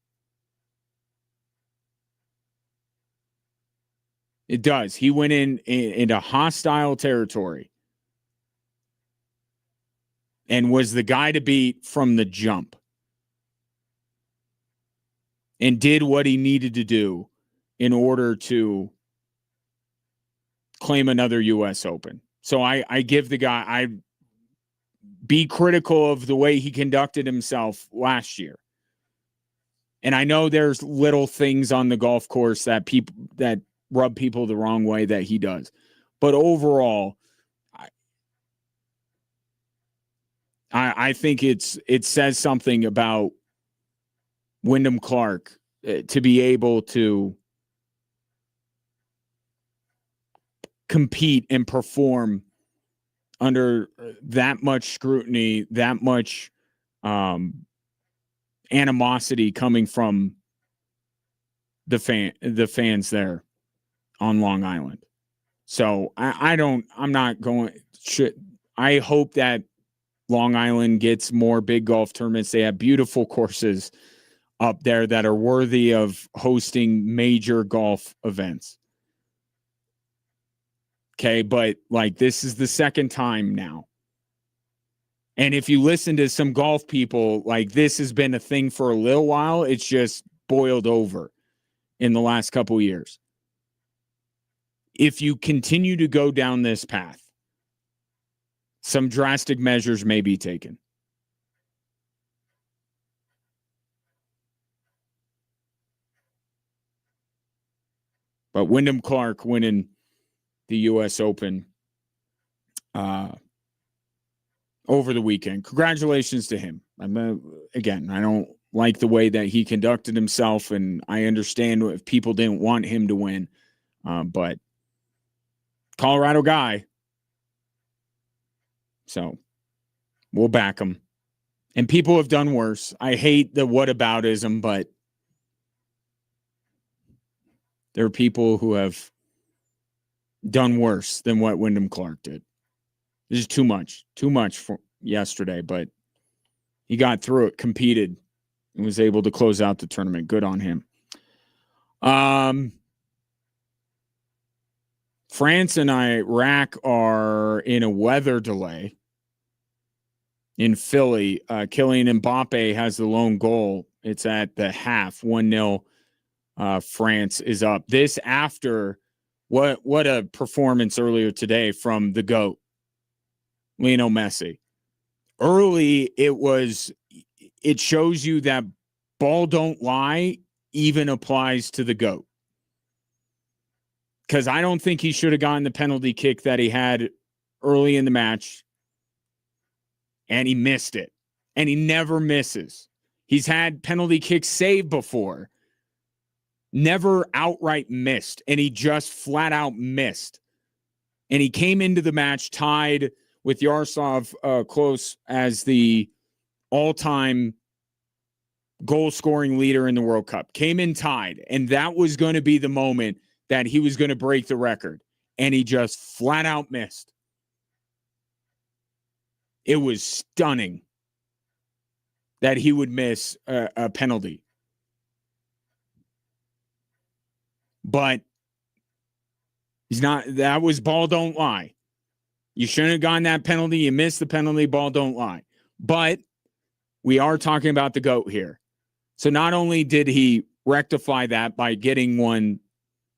It does. He went into hostile territory and was the guy to beat from the jump, and did what he needed to do in order to claim another U.S. Open. So I give the guy, I be critical of the way he conducted himself last year. And I know there's little things on the golf course that rub people the wrong way that he does. But overall, I think it says something about Wyndham Clark to be able to compete and perform under that much scrutiny, that much animosity coming from the fans there on Long Island. So I hope that Long Island gets more big golf tournaments. They have beautiful courses up there that are worthy of hosting major golf events. Okay, but like, this is the second time now. And if you listen to some golf people, like, this has been a thing for a little while. It's just boiled over in the last couple of years. If you continue to go down this path, some drastic measures may be taken. But Wyndham Clark winning the U.S. Open over the weekend. Congratulations to him. Again, I don't like the way that he conducted himself, and I understand if people didn't want him to win. But Colorado guy. So we'll back him. And people have done worse. I hate the whataboutism, but there are people who have done worse than what Wyndham Clark did. This is too much for yesterday, but he got through it, competed, and was able to close out the tournament. Good on him. France and Iraq are in a weather delay in Philly. Kylian Mbappe has the lone goal. It's at the half, 1-0. France is up. This after what a performance earlier today from the GOAT, Lionel Messi. Early, it shows you that ball don't lie even applies to the GOAT. Because I don't think he should have gotten the penalty kick that he had early in the match. And he missed it. And he never misses. He's had penalty kicks saved before. Never outright missed. And he just flat out missed. And he came into the match tied with Yaroslav Klose as the all-time goal-scoring leader in the World Cup. Came in tied. And that was going to be the moment that he was going to break the record. And he just flat out missed. It was stunning that he would miss a penalty. But he's not, that was ball don't lie. You shouldn't have gotten that penalty. You missed the penalty, ball don't lie. But we are talking about the GOAT here. So not only did he rectify that by getting one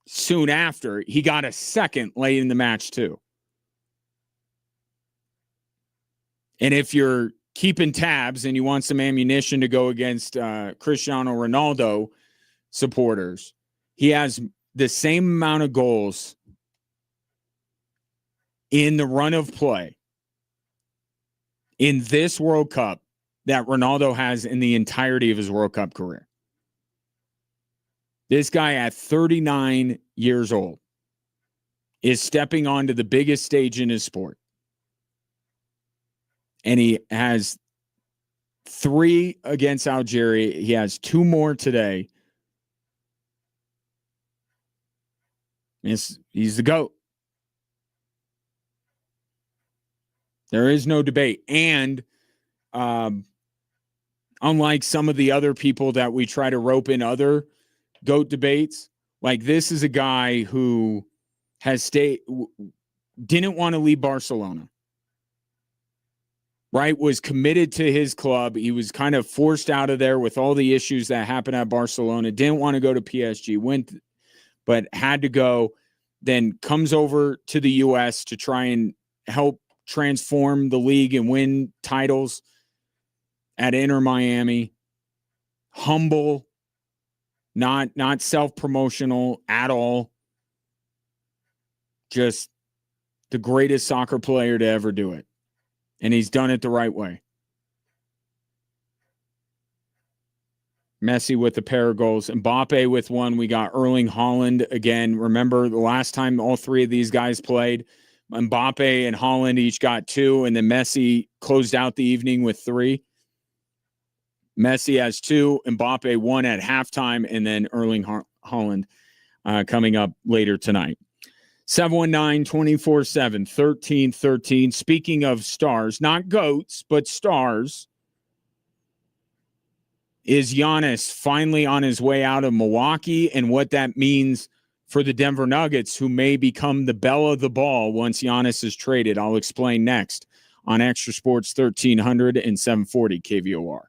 soon after, he got a second late in the match too. And if you're keeping tabs and you want some ammunition to go against Cristiano Ronaldo supporters, he has the same amount of goals in the run of play in this World Cup that Ronaldo has in the entirety of his World Cup career. This guy at 39 years old is stepping onto the biggest stage in his sport. And he has 3 against Algeria. He has 2 more today. He's the GOAT. There is no debate. And unlike some of the other people that we try to rope in other GOAT debates, like this is a guy who didn't want to leave Barcelona. Right, was committed to his club. He was kind of forced out of there with all the issues that happened at Barcelona. Didn't want to go to PSG, went, but had to go. Then comes over to the U.S. to try and help transform the league and win titles at Inter Miami. Humble, not self-promotional at all. Just the greatest soccer player to ever do it. And he's done it the right way. Messi with a pair of goals. Mbappe with one. We got Erling Haaland again. Remember the last time all 3 of these guys played? Mbappe and Haaland each got 2, and then Messi closed out the evening with 3. Messi has 2, Mbappe 1 at halftime, and then Erling Haaland coming up later tonight. 719-24-7-1313. Speaking of stars, not GOATs, but stars, is Giannis finally on his way out of Milwaukee and what that means for the Denver Nuggets, who may become the belle of the ball once Giannis is traded. I'll explain next on Extra Sports 1300 and 740 KVOR.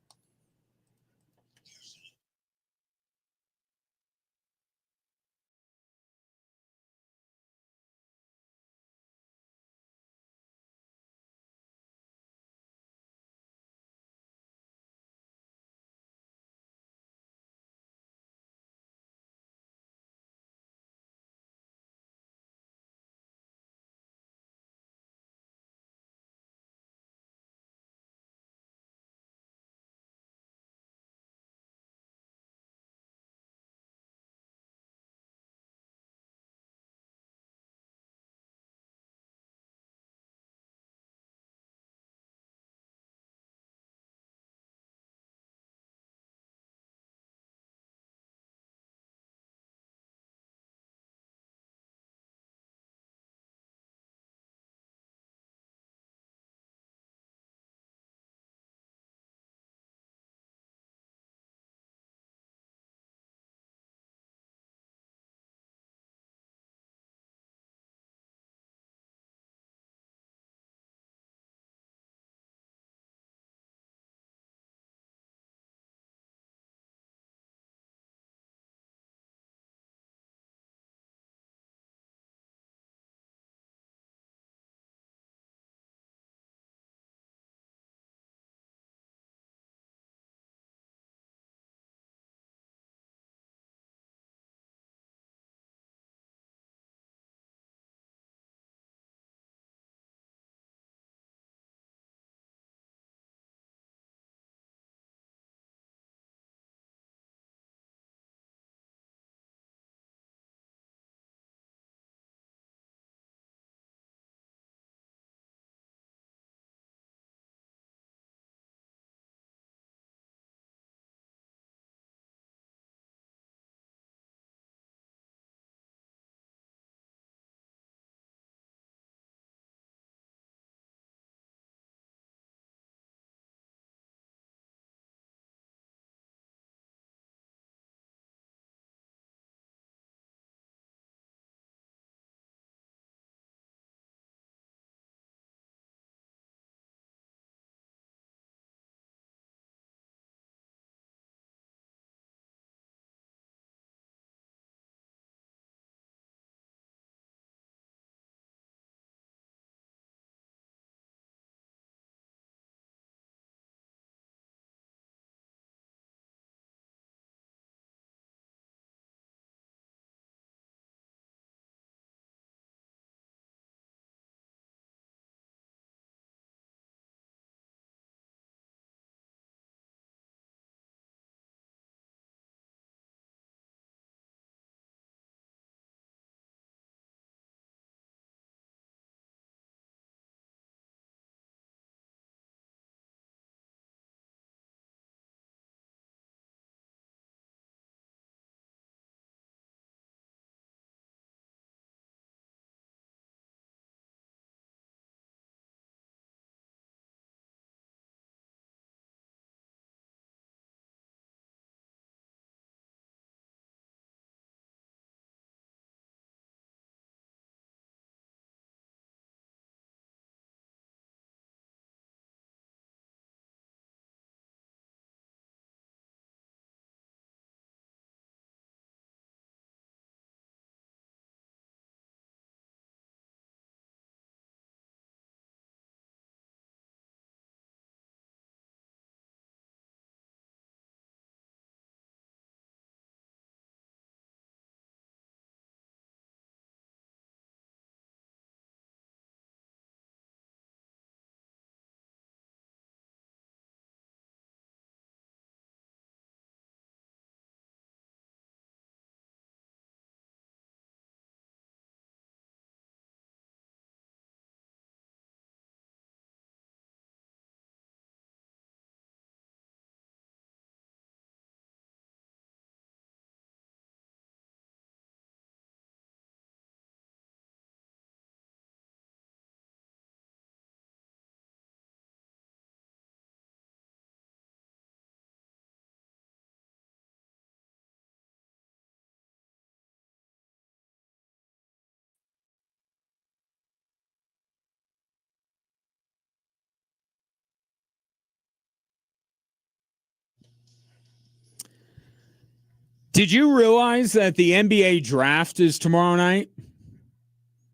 Did you realize that the NBA draft is tomorrow night?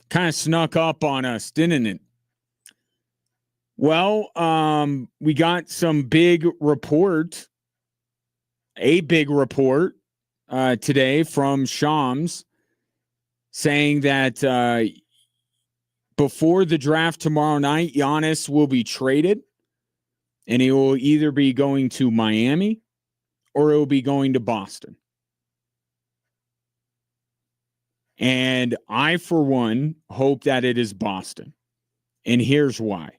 Kind of snuck up on us, didn't it? Well, we got a big report today from Shams saying that before the draft tomorrow night, Giannis will be traded, and he will either be going to Miami or it will be going to Boston. And I, for one, hope that it is Boston. And here's why.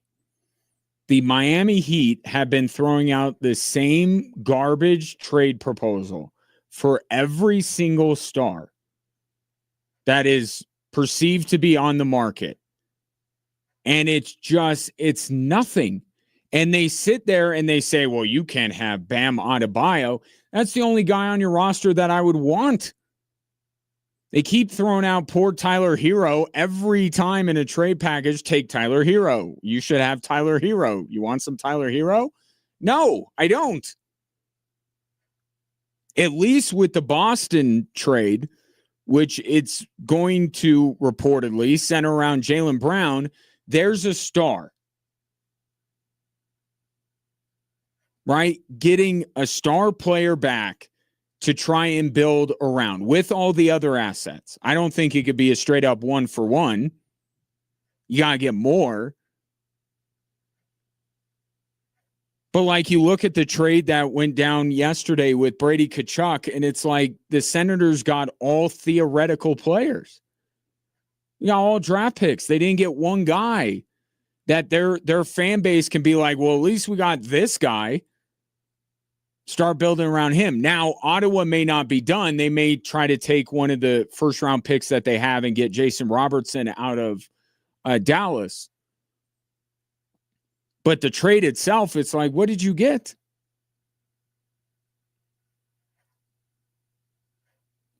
The Miami Heat have been throwing out the same garbage trade proposal for every single star that is perceived to be on the market. And it's nothing. And they sit there and they say, well, you can't have Bam Adebayo. That's the only guy on your roster that I would want. They keep throwing out poor Tyler Hero every time in a trade package. Take Tyler Hero. You should have Tyler Hero. You want some Tyler Hero? No, I don't. At least with the Boston trade, which it's going to reportedly center around Jaylen Brown, there's a star. Right? Getting a star player back to try and build around with all the other assets. I don't think it could be a straight up 1-for-1. You got to get more. But like you look at the trade that went down yesterday with Brady Tkachuk, and it's like the Senators got all theoretical players. You got all draft picks. They didn't get one guy that their fan base can be like, well, at least we got this guy. Start building around him. Now, Ottawa may not be done. They may try to take one of the first-round picks that they have and get Jason Robertson out of Dallas. But the trade itself, it's like, what did you get?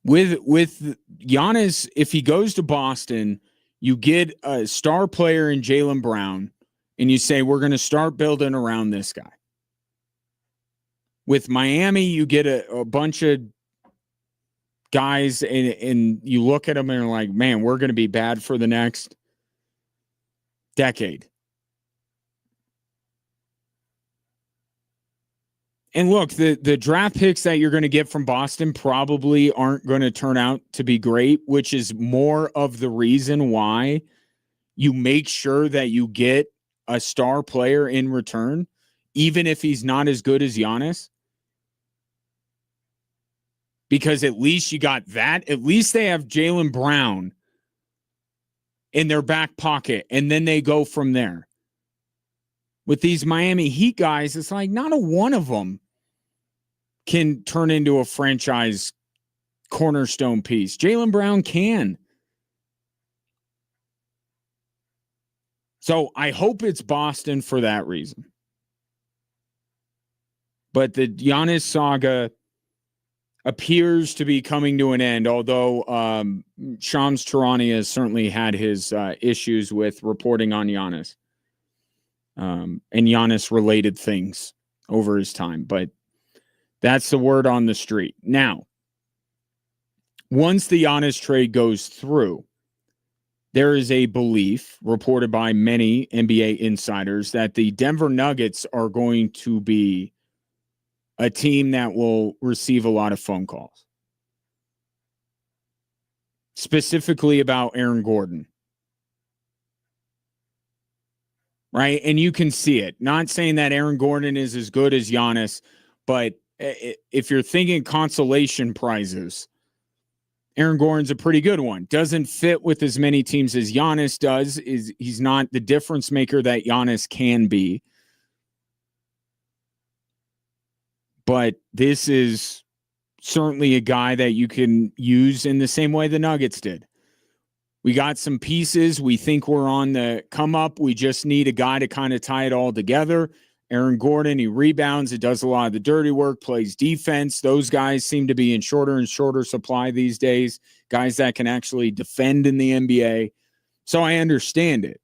With Giannis, if he goes to Boston, you get a star player in Jaylen Brown, and you say, we're going to start building around this guy. With Miami, you get a bunch of guys, and you look at them and you're like, man, we're going to be bad for the next decade. And look, the draft picks that you're going to get from Boston probably aren't going to turn out to be great, which is more of the reason why you make sure that you get a star player in return, even if he's not as good as Giannis. Because at least you got that. At least they have Jaylen Brown in their back pocket, and then they go from there. With these Miami Heat guys, it's like not a one of them can turn into a franchise cornerstone piece. Jaylen Brown can. So I hope it's Boston for that reason. But the Giannis saga appears to be coming to an end, although Shams Charania has certainly had his issues with reporting on Giannis and Giannis-related things over his time. But that's the word on the street. Now, once the Giannis trade goes through, there is a belief reported by many NBA insiders that the Denver Nuggets are going to be a team that will receive a lot of phone calls, specifically about Aaron Gordon. Right? And you can see it. Not saying that Aaron Gordon is as good as Giannis, but if you're thinking consolation prizes, Aaron Gordon's a pretty good one. Doesn't fit with as many teams as Giannis does. He's not the difference maker that Giannis can be. But this is certainly a guy that you can use in the same way the Nuggets did. We got some pieces. We think we're on the come up. We just need a guy to kind of tie it all together. Aaron Gordon, he rebounds. He does a lot of the dirty work, plays defense. Those guys seem to be in shorter and shorter supply these days. Guys that can actually defend in the NBA. So I understand it.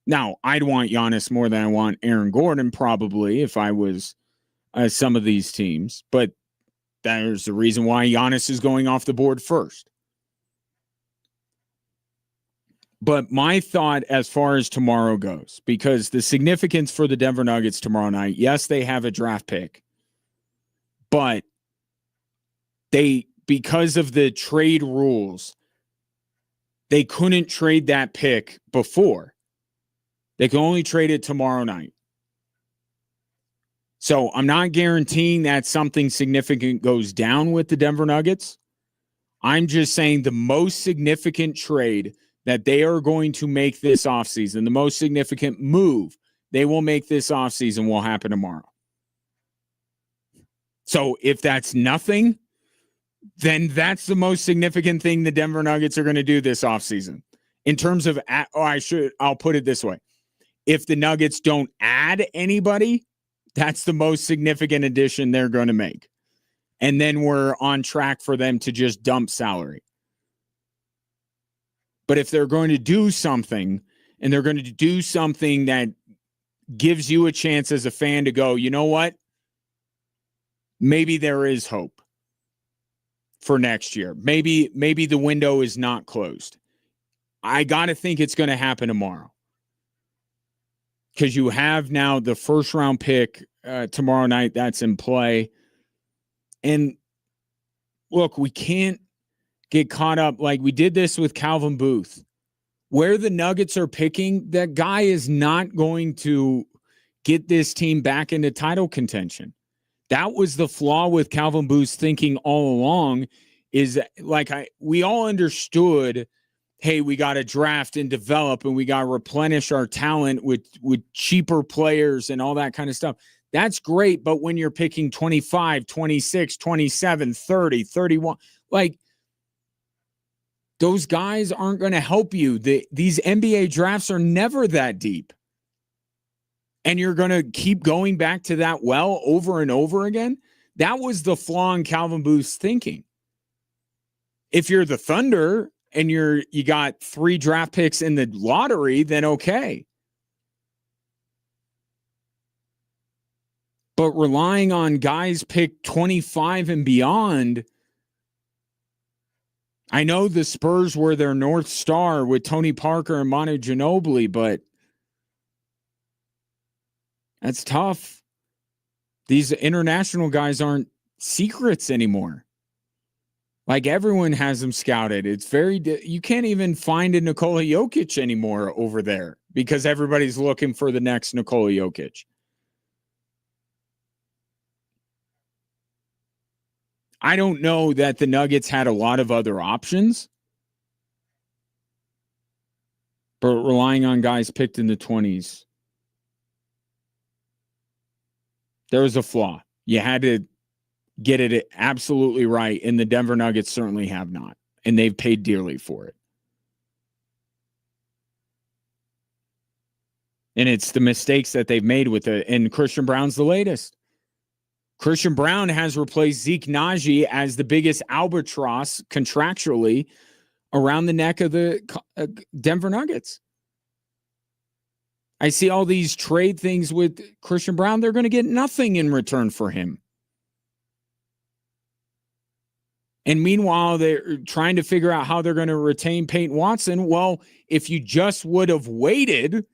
Now, I'd want Giannis more than I want Aaron Gordon probably if I was some of these teams. But There's the reason why Giannis is going off the board first. But my thought as far as tomorrow goes, because the significance for the Denver Nuggets tomorrow night, yes, they have a draft pick, but because of the trade rules, they couldn't trade that pick before. They can only trade it tomorrow night. So I'm not guaranteeing that something significant goes down with the Denver Nuggets. I'm just saying the most significant trade that they are going to make this offseason, the most significant move they will make this offseason will happen tomorrow. So if that's nothing, then that's the most significant thing the Denver Nuggets are going to do this offseason. In terms of, I'll put it this way. If the Nuggets don't add anybody, that's the most significant addition they're going to make. And then we're on track for them to just dump salary. But if they're going to do something, and they're going to do something that gives you a chance as a fan to go, you know what? Maybe there is hope for next year. Maybe the window is not closed. I got to think it's going to happen tomorrow. Because you have now the first round pick tomorrow night that's in play. And look, we can't get caught up like we did this with Calvin Booth. Where the Nuggets are picking, that guy is not going to get this team back into title contention. That was the flaw with Calvin Booth's thinking all along, is like we all understood, hey, we got to draft and develop and we got to replenish our talent with cheaper players and all that kind of stuff. That's great, but when you're picking 25, 26, 27, 30, 31, like those guys aren't going to help you. These NBA drafts are never that deep. And you're going to keep going back to that well over and over again. That was the flaw in Calvin Booth's thinking. If you're the Thunder and you got 3 draft picks in the lottery, then okay. But relying on guys picked 25 and beyond, I know the Spurs were their North Star with Tony Parker and Manu Ginobili, but that's tough. These international guys aren't secrets anymore. Like everyone has them scouted. It's you can't even find a Nikola Jokic anymore over there because everybody's looking for the next Nikola Jokic. I don't know that the Nuggets had a lot of other options, but relying on guys picked in the 20s, there was a flaw. You had to get it absolutely right, and the Denver Nuggets certainly have not, and they've paid dearly for it. And it's the mistakes that they've made with it, and Christian Brown's the latest. Christian Brown has replaced Zeke Naji as the biggest albatross contractually around the neck of the Denver Nuggets. I see all these trade things with Christian Brown. They're going to get nothing in return for him. And meanwhile, they're trying to figure out how they're going to retain Peyton Watson. Well, if you just would have waited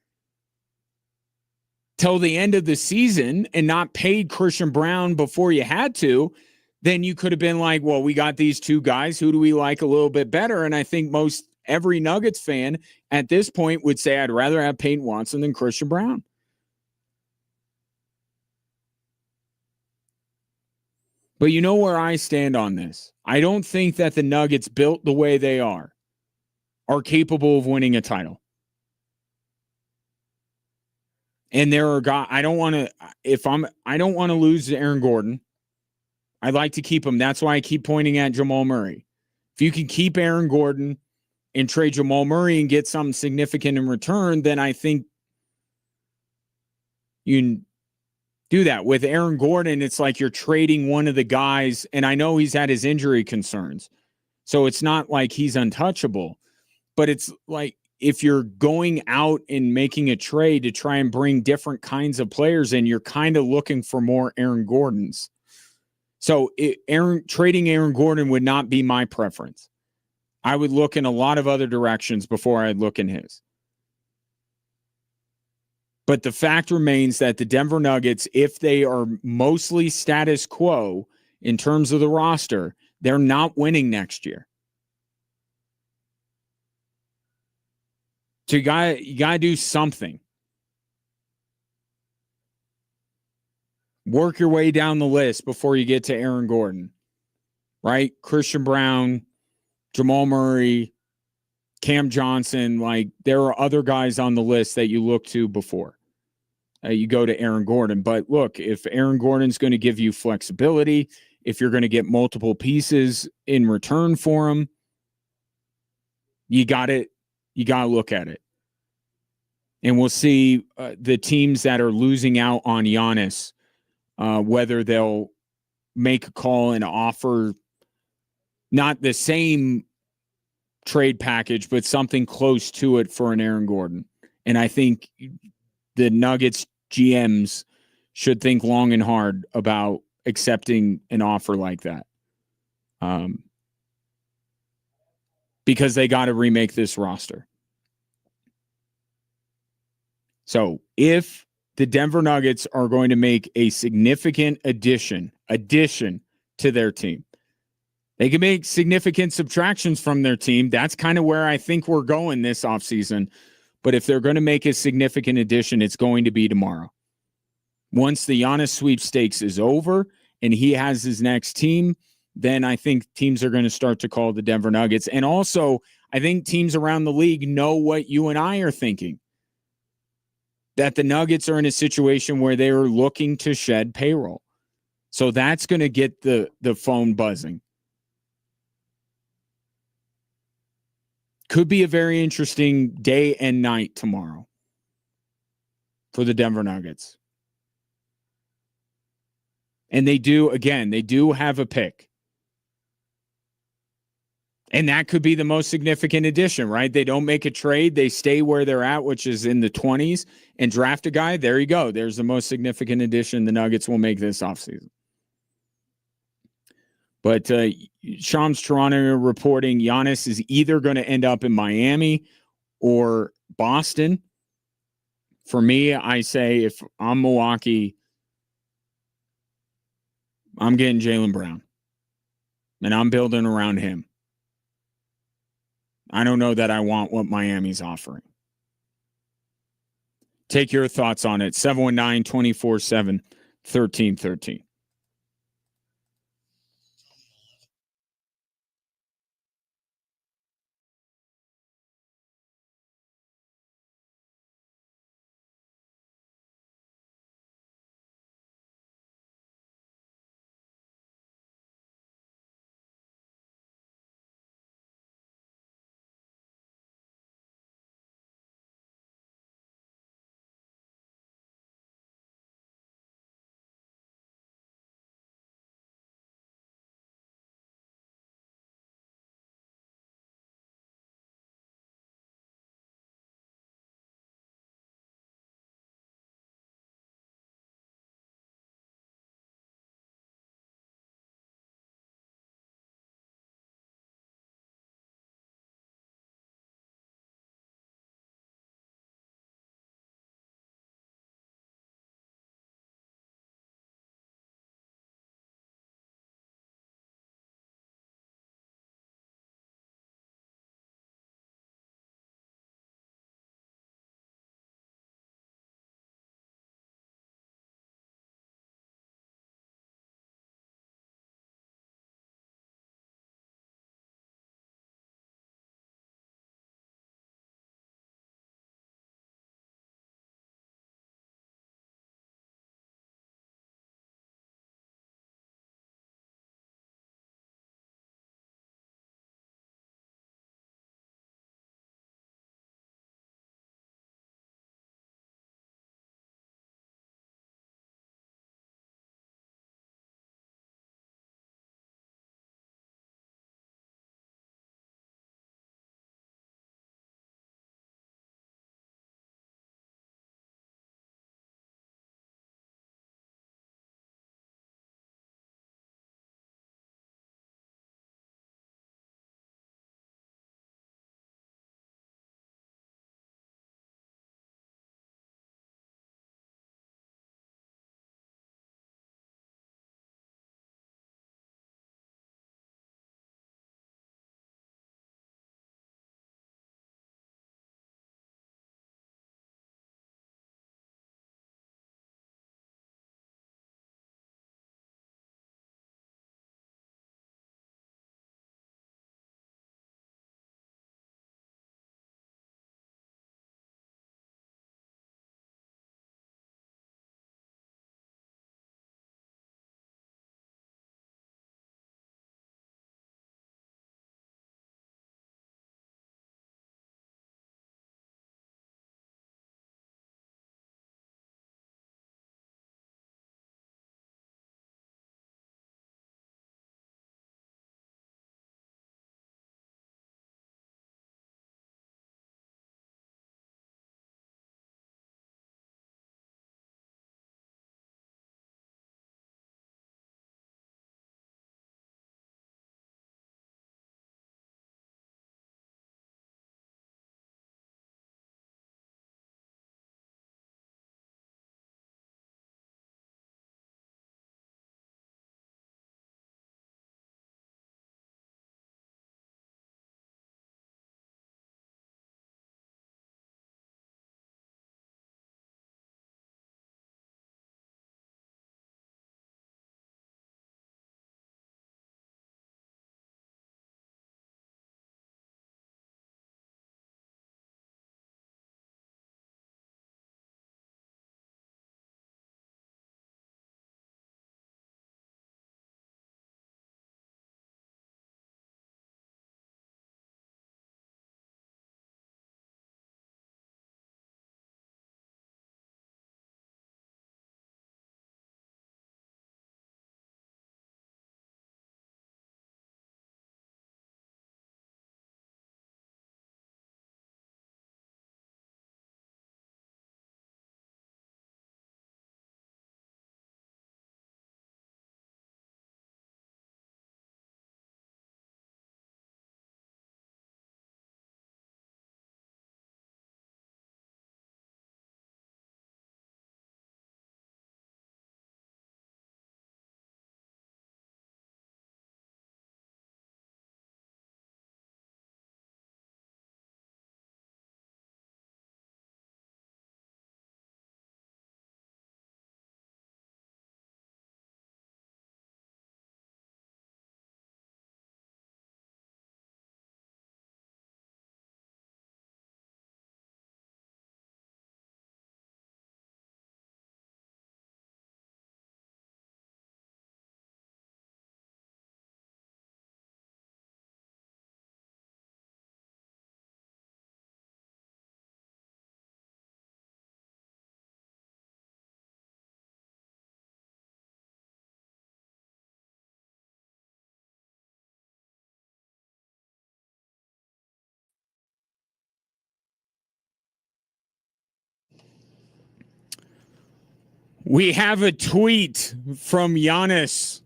till the end of the season and not paid Christian Brown before you had to, then you could have been like, well, we got these 2 guys. Who do we like a little bit better? And I think every Nuggets fan at this point would say, I'd rather have Peyton Watson than Christian Brown. But you know where I stand on this. I don't think that the Nuggets, built the way they are capable of winning a title. And there are guys, I don't want to lose Aaron Gordon. I'd like to keep him. That's why I keep pointing at Jamal Murray. If you can keep Aaron Gordon and trade Jamal Murray and get something significant in return, then I think you can do that. With Aaron Gordon, it's like you're trading one of the guys, and I know he's had his injury concerns, so it's not like he's untouchable, but it's like if you're going out and making a trade to try and bring different kinds of players in, you're kind of looking for more Aaron Gordons. So trading Aaron Gordon would not be my preference. I would look in a lot of other directions before I'd look in his. But the fact remains that the Denver Nuggets, if they are mostly status quo in terms of the roster, they're not winning next year. So you gotta do something. Work your way down the list before you get to Aaron Gordon, right? Christian Brown, Jamal Murray, Cam Johnson. Like, there are other guys on the list that you look to before you go to Aaron Gordon. But look, if Aaron Gordon's going to give you flexibility, if you're going to get multiple pieces in return for him, you got to look at it. And we'll see the teams that are losing out on Giannis, whether they'll make a call and offer not the same trade package, but something close to it for an Aaron Gordon. And I think the Nuggets GMs should think long and hard about accepting an offer like that. Because they got to remake this roster. So if the Denver Nuggets are going to make a significant addition to their team, they can make significant subtractions from their team. That's kind of where I think we're going this offseason. But if they're going to make a significant addition, it's going to be tomorrow. Once the Giannis sweepstakes is over and he has his next team, then I think teams are going to start to call the Denver Nuggets. And also, I think teams around the league know what you and I are thinking, that the Nuggets are in a situation where they are looking to shed payroll. So that's going to get the phone buzzing. Could be a very interesting day and night tomorrow for the Denver Nuggets. And they do have a pick. And that could be the most significant addition, right? They don't make a trade. They stay where they're at, which is in the 20s, and draft a guy. There you go. There's the most significant addition the Nuggets will make this offseason. But Shams Charania reporting Giannis is either going to end up in Miami or Boston. For me, I say if I'm Milwaukee, I'm getting Jaylen Brown. And I'm building around him. I don't know that I want what Miami's offering. Take your thoughts on it. 719-247-1313. We have a tweet from Giannis.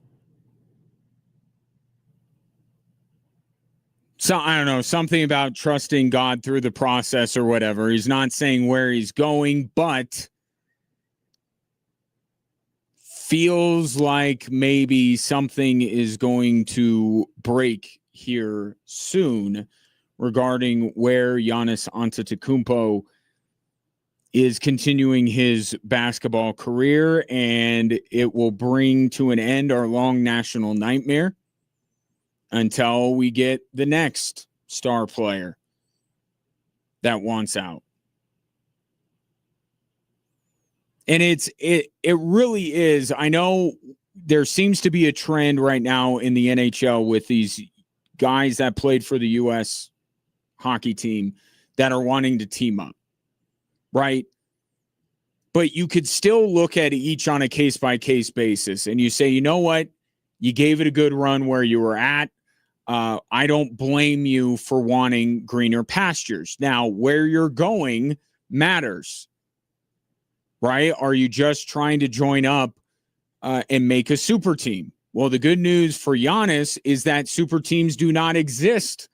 So I don't know, something about trusting God through the process or whatever. He's not saying where he's going, but feels like maybe something is going to break here soon regarding where Giannis Antetokounmpo is continuing his basketball career, and it will bring to an end our long national nightmare until we get the next star player that wants out. And it really is. I know there seems to be a trend right now in the NHL with these guys that played for the U.S. hockey team that are wanting to team up, right? But you could still look at each on a case-by-case basis, and you say, you know what? You gave it a good run where you were at. I don't blame you for wanting greener pastures. Now, where you're going matters, right? Are you just trying to join up and make a super team? Well, the good news for Giannis is that super teams do not exist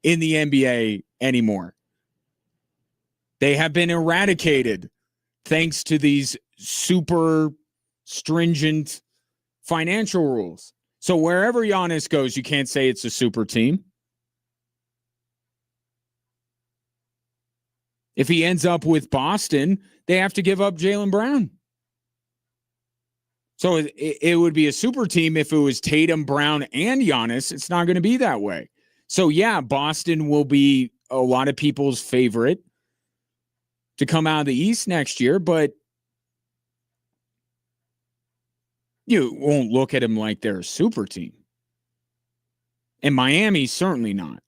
in the NBA anymore. They have been eradicated thanks to these super stringent financial rules. So wherever Giannis goes, you can't say it's a super team. If he ends up with Boston, they have to give up Jaylen Brown. So it would be a super team if it was Tatum, Brown, and Giannis. It's not going to be that way. So, yeah, Boston will be a lot of people's favorite to come out of the East next year, but you won't look at them like they're a super team. And Miami, certainly not.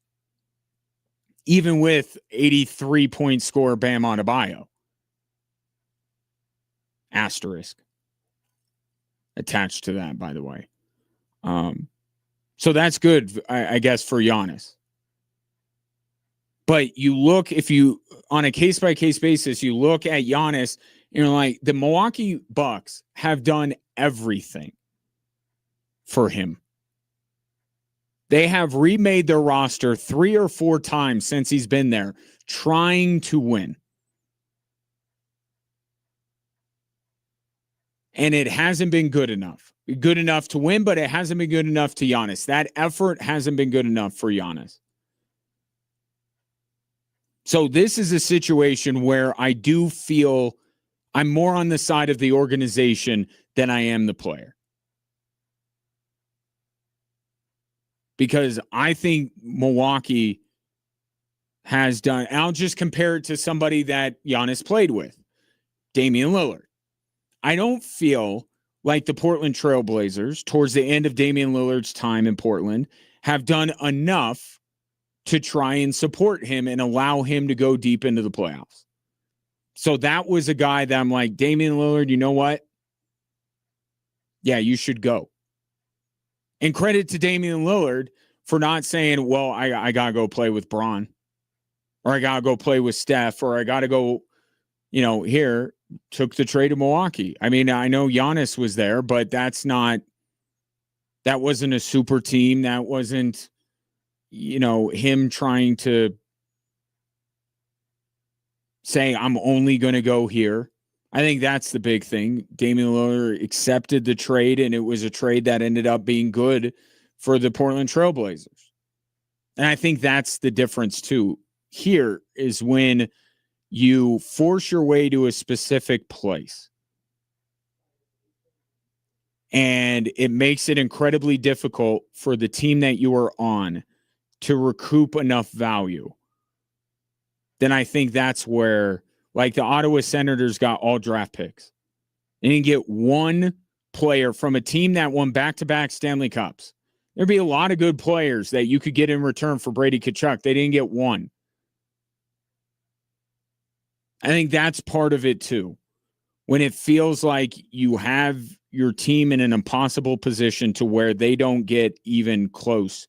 Even with 83-point scorer Bam Adebayo. Asterisk. Attached to that, by the way. So that's good, I guess, for Giannis. But you look, if you, on a case-by-case basis, you look at Giannis, and you're like, the Milwaukee Bucks have done everything for him. They have remade their roster 3 or 4 times since he's been there, trying to win. And it hasn't been good enough. Good enough to win, but it hasn't been good enough to Giannis. That effort hasn't been good enough for Giannis. So this is a situation where I do feel I'm more on the side of the organization than I am the player. Because I think Milwaukee has done, I'll just compare it to somebody that Giannis played with, Damian Lillard. I don't feel like the Portland Trailblazers, towards the end of Damian Lillard's time in Portland, have done enough to try and support him and allow him to go deep into the playoffs. So that was a guy that I'm like, Damian Lillard, you know what? Yeah, you should go. And credit to Damian Lillard for not saying, well, I got to go play with Bron, or I got to go play with Steph, or I got to go, here, took the trade to Milwaukee. I mean, I know Giannis was there, but that wasn't a super team. That wasn't, him trying to say, I'm only going to go here. I think that's the big thing. Damian Lillard accepted the trade, and it was a trade that ended up being good for the Portland Trailblazers. And I think that's the difference, too. Here is when you force your way to a specific place. And it makes it incredibly difficult for the team that you are on to recoup enough value. Then I think that's where, like, the Ottawa Senators got all draft picks. They didn't get one player from a team that won back-to-back Stanley Cups. There'd be a lot of good players that you could get in return for Brady Tkachuk. They didn't get one. I think that's part of it, too. When it feels like you have your team in an impossible position to where they don't get even close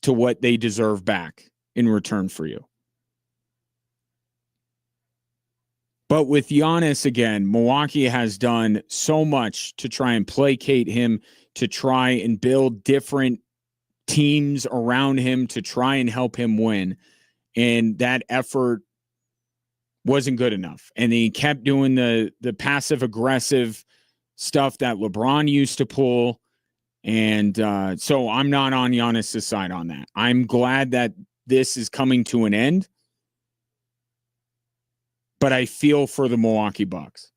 to what they deserve back in return for you. But with Giannis, again, Milwaukee has done so much to try and placate him, to try and build different teams around him to try and help him win. And that effort wasn't good enough. And he kept doing the passive aggressive stuff that LeBron used to pull. And so I'm not on Giannis' side on that. I'm glad that this is coming to an end. But I feel for the Milwaukee Bucks.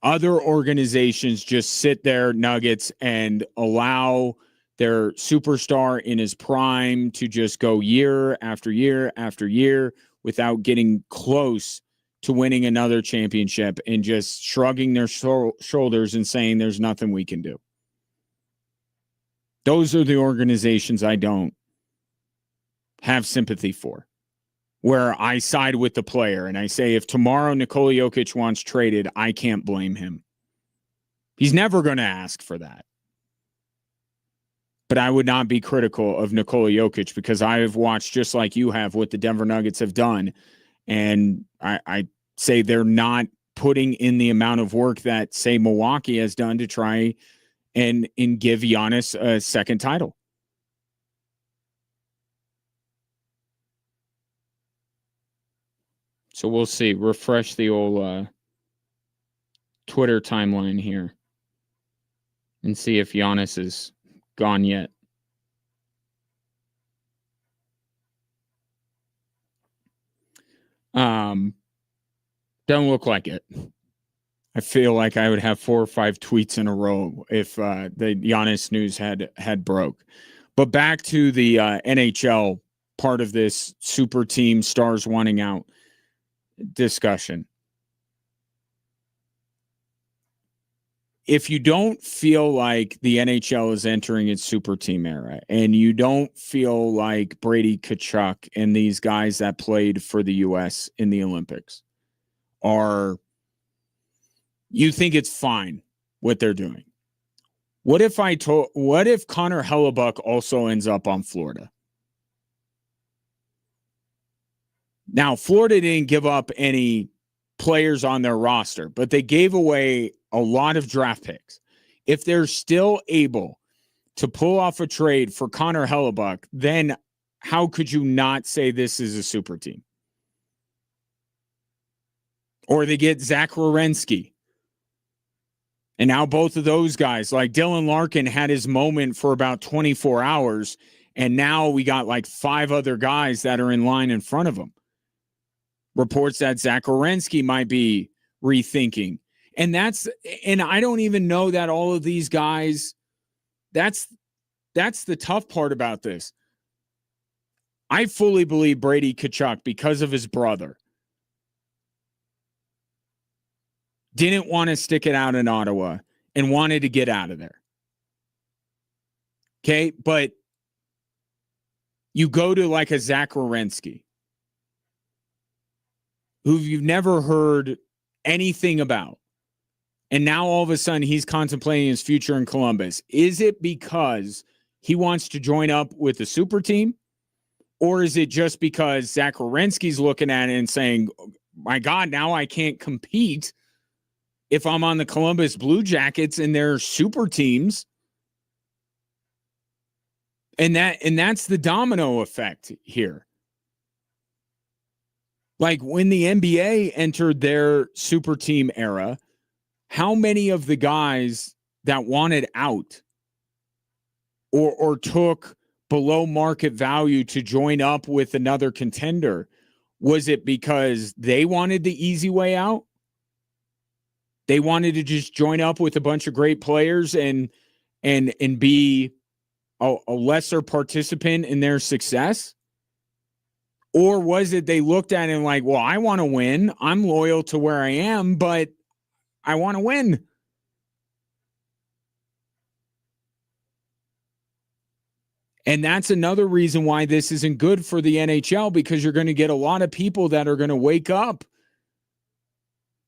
Other organizations just sit there, Nuggets, and allow their superstar in his prime to just go year after year after year without getting close to winning another championship and just shrugging their shoulders and saying there's nothing we can do. Those are the organizations I don't have sympathy for, where I side with the player and I say, if tomorrow Nikola Jokic wants traded, I can't blame him. He's never going to ask for that. But I would not be critical of Nikola Jokic because I have watched, just like you have, what the Denver Nuggets have done. And I say they're not putting in the amount of work that, say, Milwaukee has done to try and give Giannis a second title. So we'll see. Refresh the old Twitter timeline here and see if Giannis is gone yet. Doesn't look like it. I feel like I would have 4 or 5 tweets in a row if the Giannis news had broke. But back to the NHL part of this super team stars wanting out discussion. If you don't feel like the NHL is entering its super team era and you don't feel like Brady Tkachuk and these guys that played for the U.S. in the Olympics you think it's fine what they're doing. What if Connor Hellebuyck also ends up on Florida? Now, Florida didn't give up any players on their roster, but they gave away a lot of draft picks. If they're still able to pull off a trade for Connor Hellebuyck, then how could you not say this is a super team? Or they get Zach Werenski. And now both of those guys, like Dylan Larkin, had his moment for about 24 hours, and now we got like 5 other guys that are in line in front of him. Reports that Zach Werenski might be rethinking. And I don't even know that all of these guys, that's the tough part about this. I fully believe Brady Tkachuk, because of his brother, didn't want to stick it out in Ottawa and wanted to get out of there. Okay, but you go to like a Zach Werenski, who you've never heard anything about, and now all of a sudden he's contemplating his future in Columbus. Is it because he wants to join up with the super team? Or is it just because Zach Werenski's looking at it and saying, my God, now I can't compete if I'm on the Columbus Blue Jackets and their super teams? And that's the domino effect here. Like when the NBA entered their super team era, how many of the guys that wanted out or took below market value to join up with another contender, was it because they wanted the easy way out? They wanted to just join up with a bunch of great players and be a lesser participant in their success? Or was it they looked at it and like, well, I want to win. I'm loyal to where I am, but I want to win. And that's another reason why this isn't good for the NHL, because you're going to get a lot of people that are going to wake up,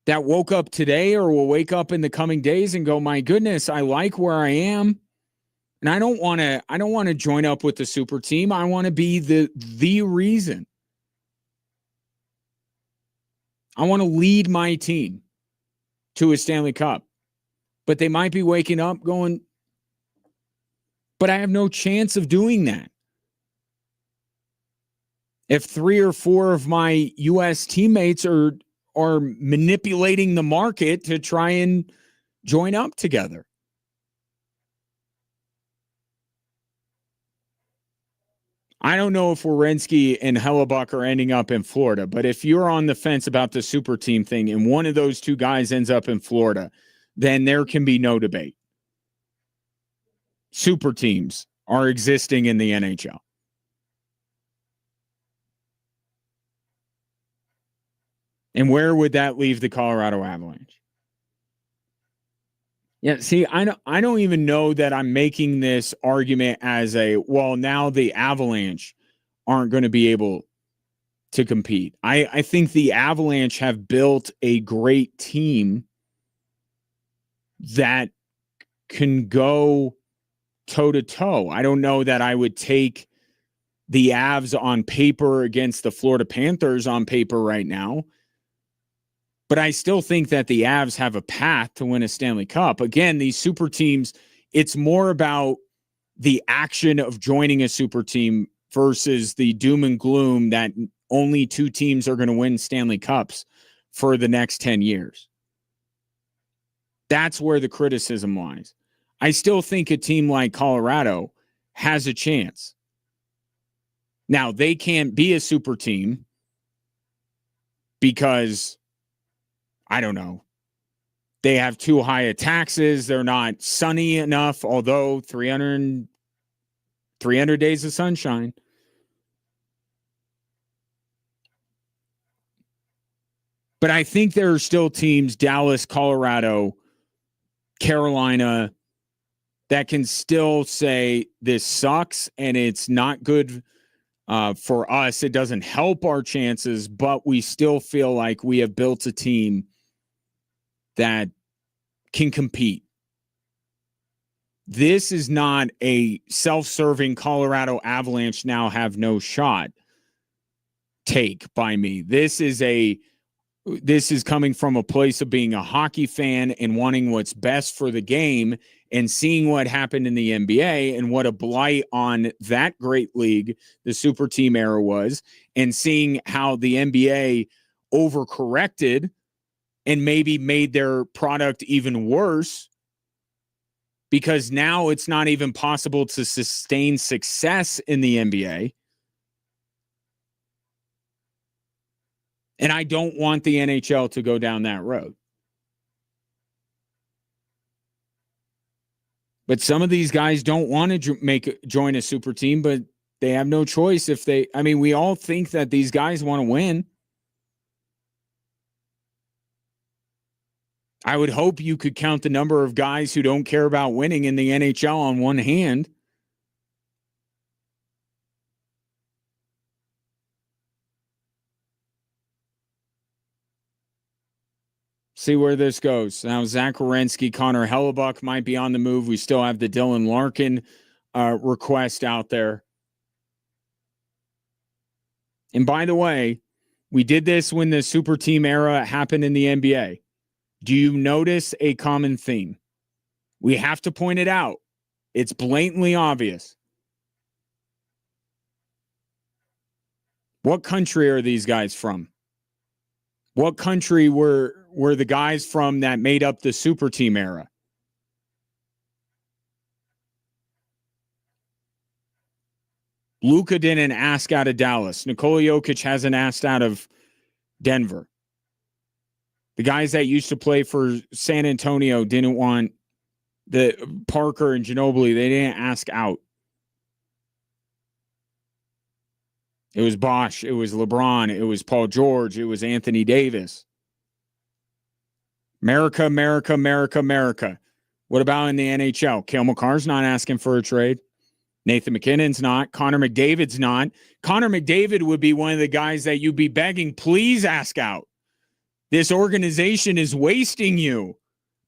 that woke up today or will wake up in the coming days and go, my goodness, I like where I am. And I don't want to join up with the super team. I want to be the reason. I want to lead my team to a Stanley Cup. But they might be waking up going, but I have no chance of doing that. If 3 or 4 of my U.S. teammates are manipulating the market to try and join up together. I don't know if Werenski and Hellebuck are ending up in Florida, but if you're on the fence about the super team thing and one of those two guys ends up in Florida, then there can be no debate. Super teams are existing in the NHL. And where would that leave the Colorado Avalanche? Yeah, see, I don't even know that I'm making this argument as well, now the Avalanche aren't going to be able to compete. I think the Avalanche have built a great team that can go toe-to-toe. I don't know that I would take the Avs on paper against the Florida Panthers on paper right now. But I still think that the Avs have a path to win a Stanley Cup. Again, these super teams, it's more about the action of joining a super team versus the doom and gloom that only 2 teams are going to win Stanley Cups for the next 10 years. That's where the criticism lies. I still think a team like Colorado has a chance. Now, they can't be a super team because, I don't know, they have too high of taxes. They're not sunny enough, although 300 days of sunshine. But I think there are still teams, Dallas, Colorado, Carolina, that can still say this sucks and it's not good for us. It doesn't help our chances, but we still feel like we have built a team that can compete. This is not a self-serving Colorado Avalanche now have no shot take by me. This is coming from a place of being a hockey fan and wanting what's best for the game and seeing what happened in the NBA and what a blight on that great league, the Superteam Era, was, and seeing how the NBA overcorrected and maybe made their product even worse because now it's not even possible to sustain success in the NBA. And I don't want the NHL to go down that road. But some of these guys don't want to join a super team, but they have no choice if they, I mean, we all think that these guys want to win. I would hope you could count the number of guys who don't care about winning in the NHL on one hand. See where this goes. Now, Zach Werenski, Connor Hellebuck might be on the move. We still have the Dylan Larkin request out there. And by the way, we did this when the super team era happened in the NBA. Do you notice a common theme? We have to point it out. It's blatantly obvious. What country are these guys from? What country were the guys from that made up the super team era? Luka didn't ask out of Dallas. Nikola Jokic hasn't asked out of Denver. The guys that used to play for San Antonio didn't want the Parker and Ginobili. They didn't ask out. It was Bosch. It was LeBron. It was Paul George. It was Anthony Davis. America, America, America, America. What about in the NHL? Cale Makar's not asking for a trade. Nathan McKinnon's not. Connor McDavid's not. Connor McDavid would be one of the guys that you'd be begging, please ask out. This organization is wasting you.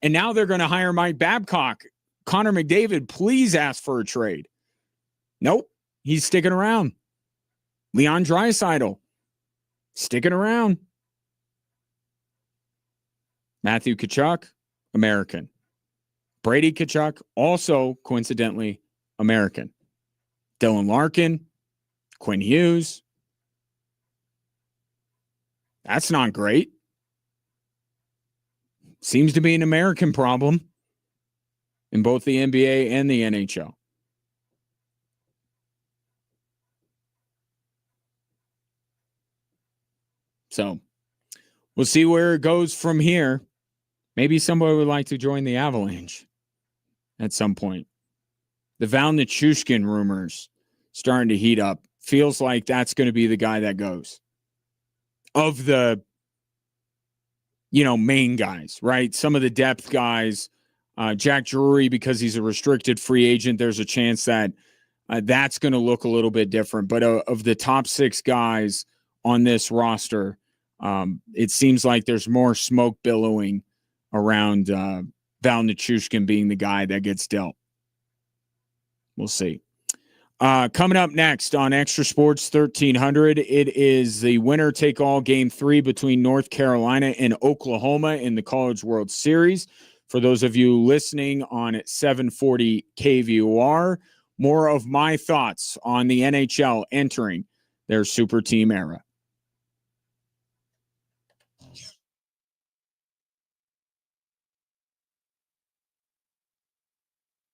And now they're going to hire Mike Babcock. Connor McDavid, please ask for a trade. Nope. He's sticking around. Leon Draisaitl, sticking around. Matthew Tkachuk, American. Brady Tkachuk, also coincidentally American. Dylan Larkin, Quinn Hughes. That's not great. Seems to be an American problem in both the NBA and the NHL. So we'll see where it goes from here. Maybe somebody would like to join the Avalanche at some point. The Val Nichushkin rumors starting to heat up. Feels like that's going to be the guy that goes. Of the, main guys, right? Some of the depth guys, Jack Drury, because he's a restricted free agent, there's a chance that that's going to look a little bit different. But of the top 6 guys on this roster, it seems like there's more smoke billowing around Val Nichushkin being the guy that gets dealt. We'll see. Coming up next on Extra Sports 1300, it is the winner-take-all Game 3 between North Carolina and Oklahoma in the College World Series. For those of you listening on 740 KVOR, more of my thoughts on the NHL entering their Superteam Era.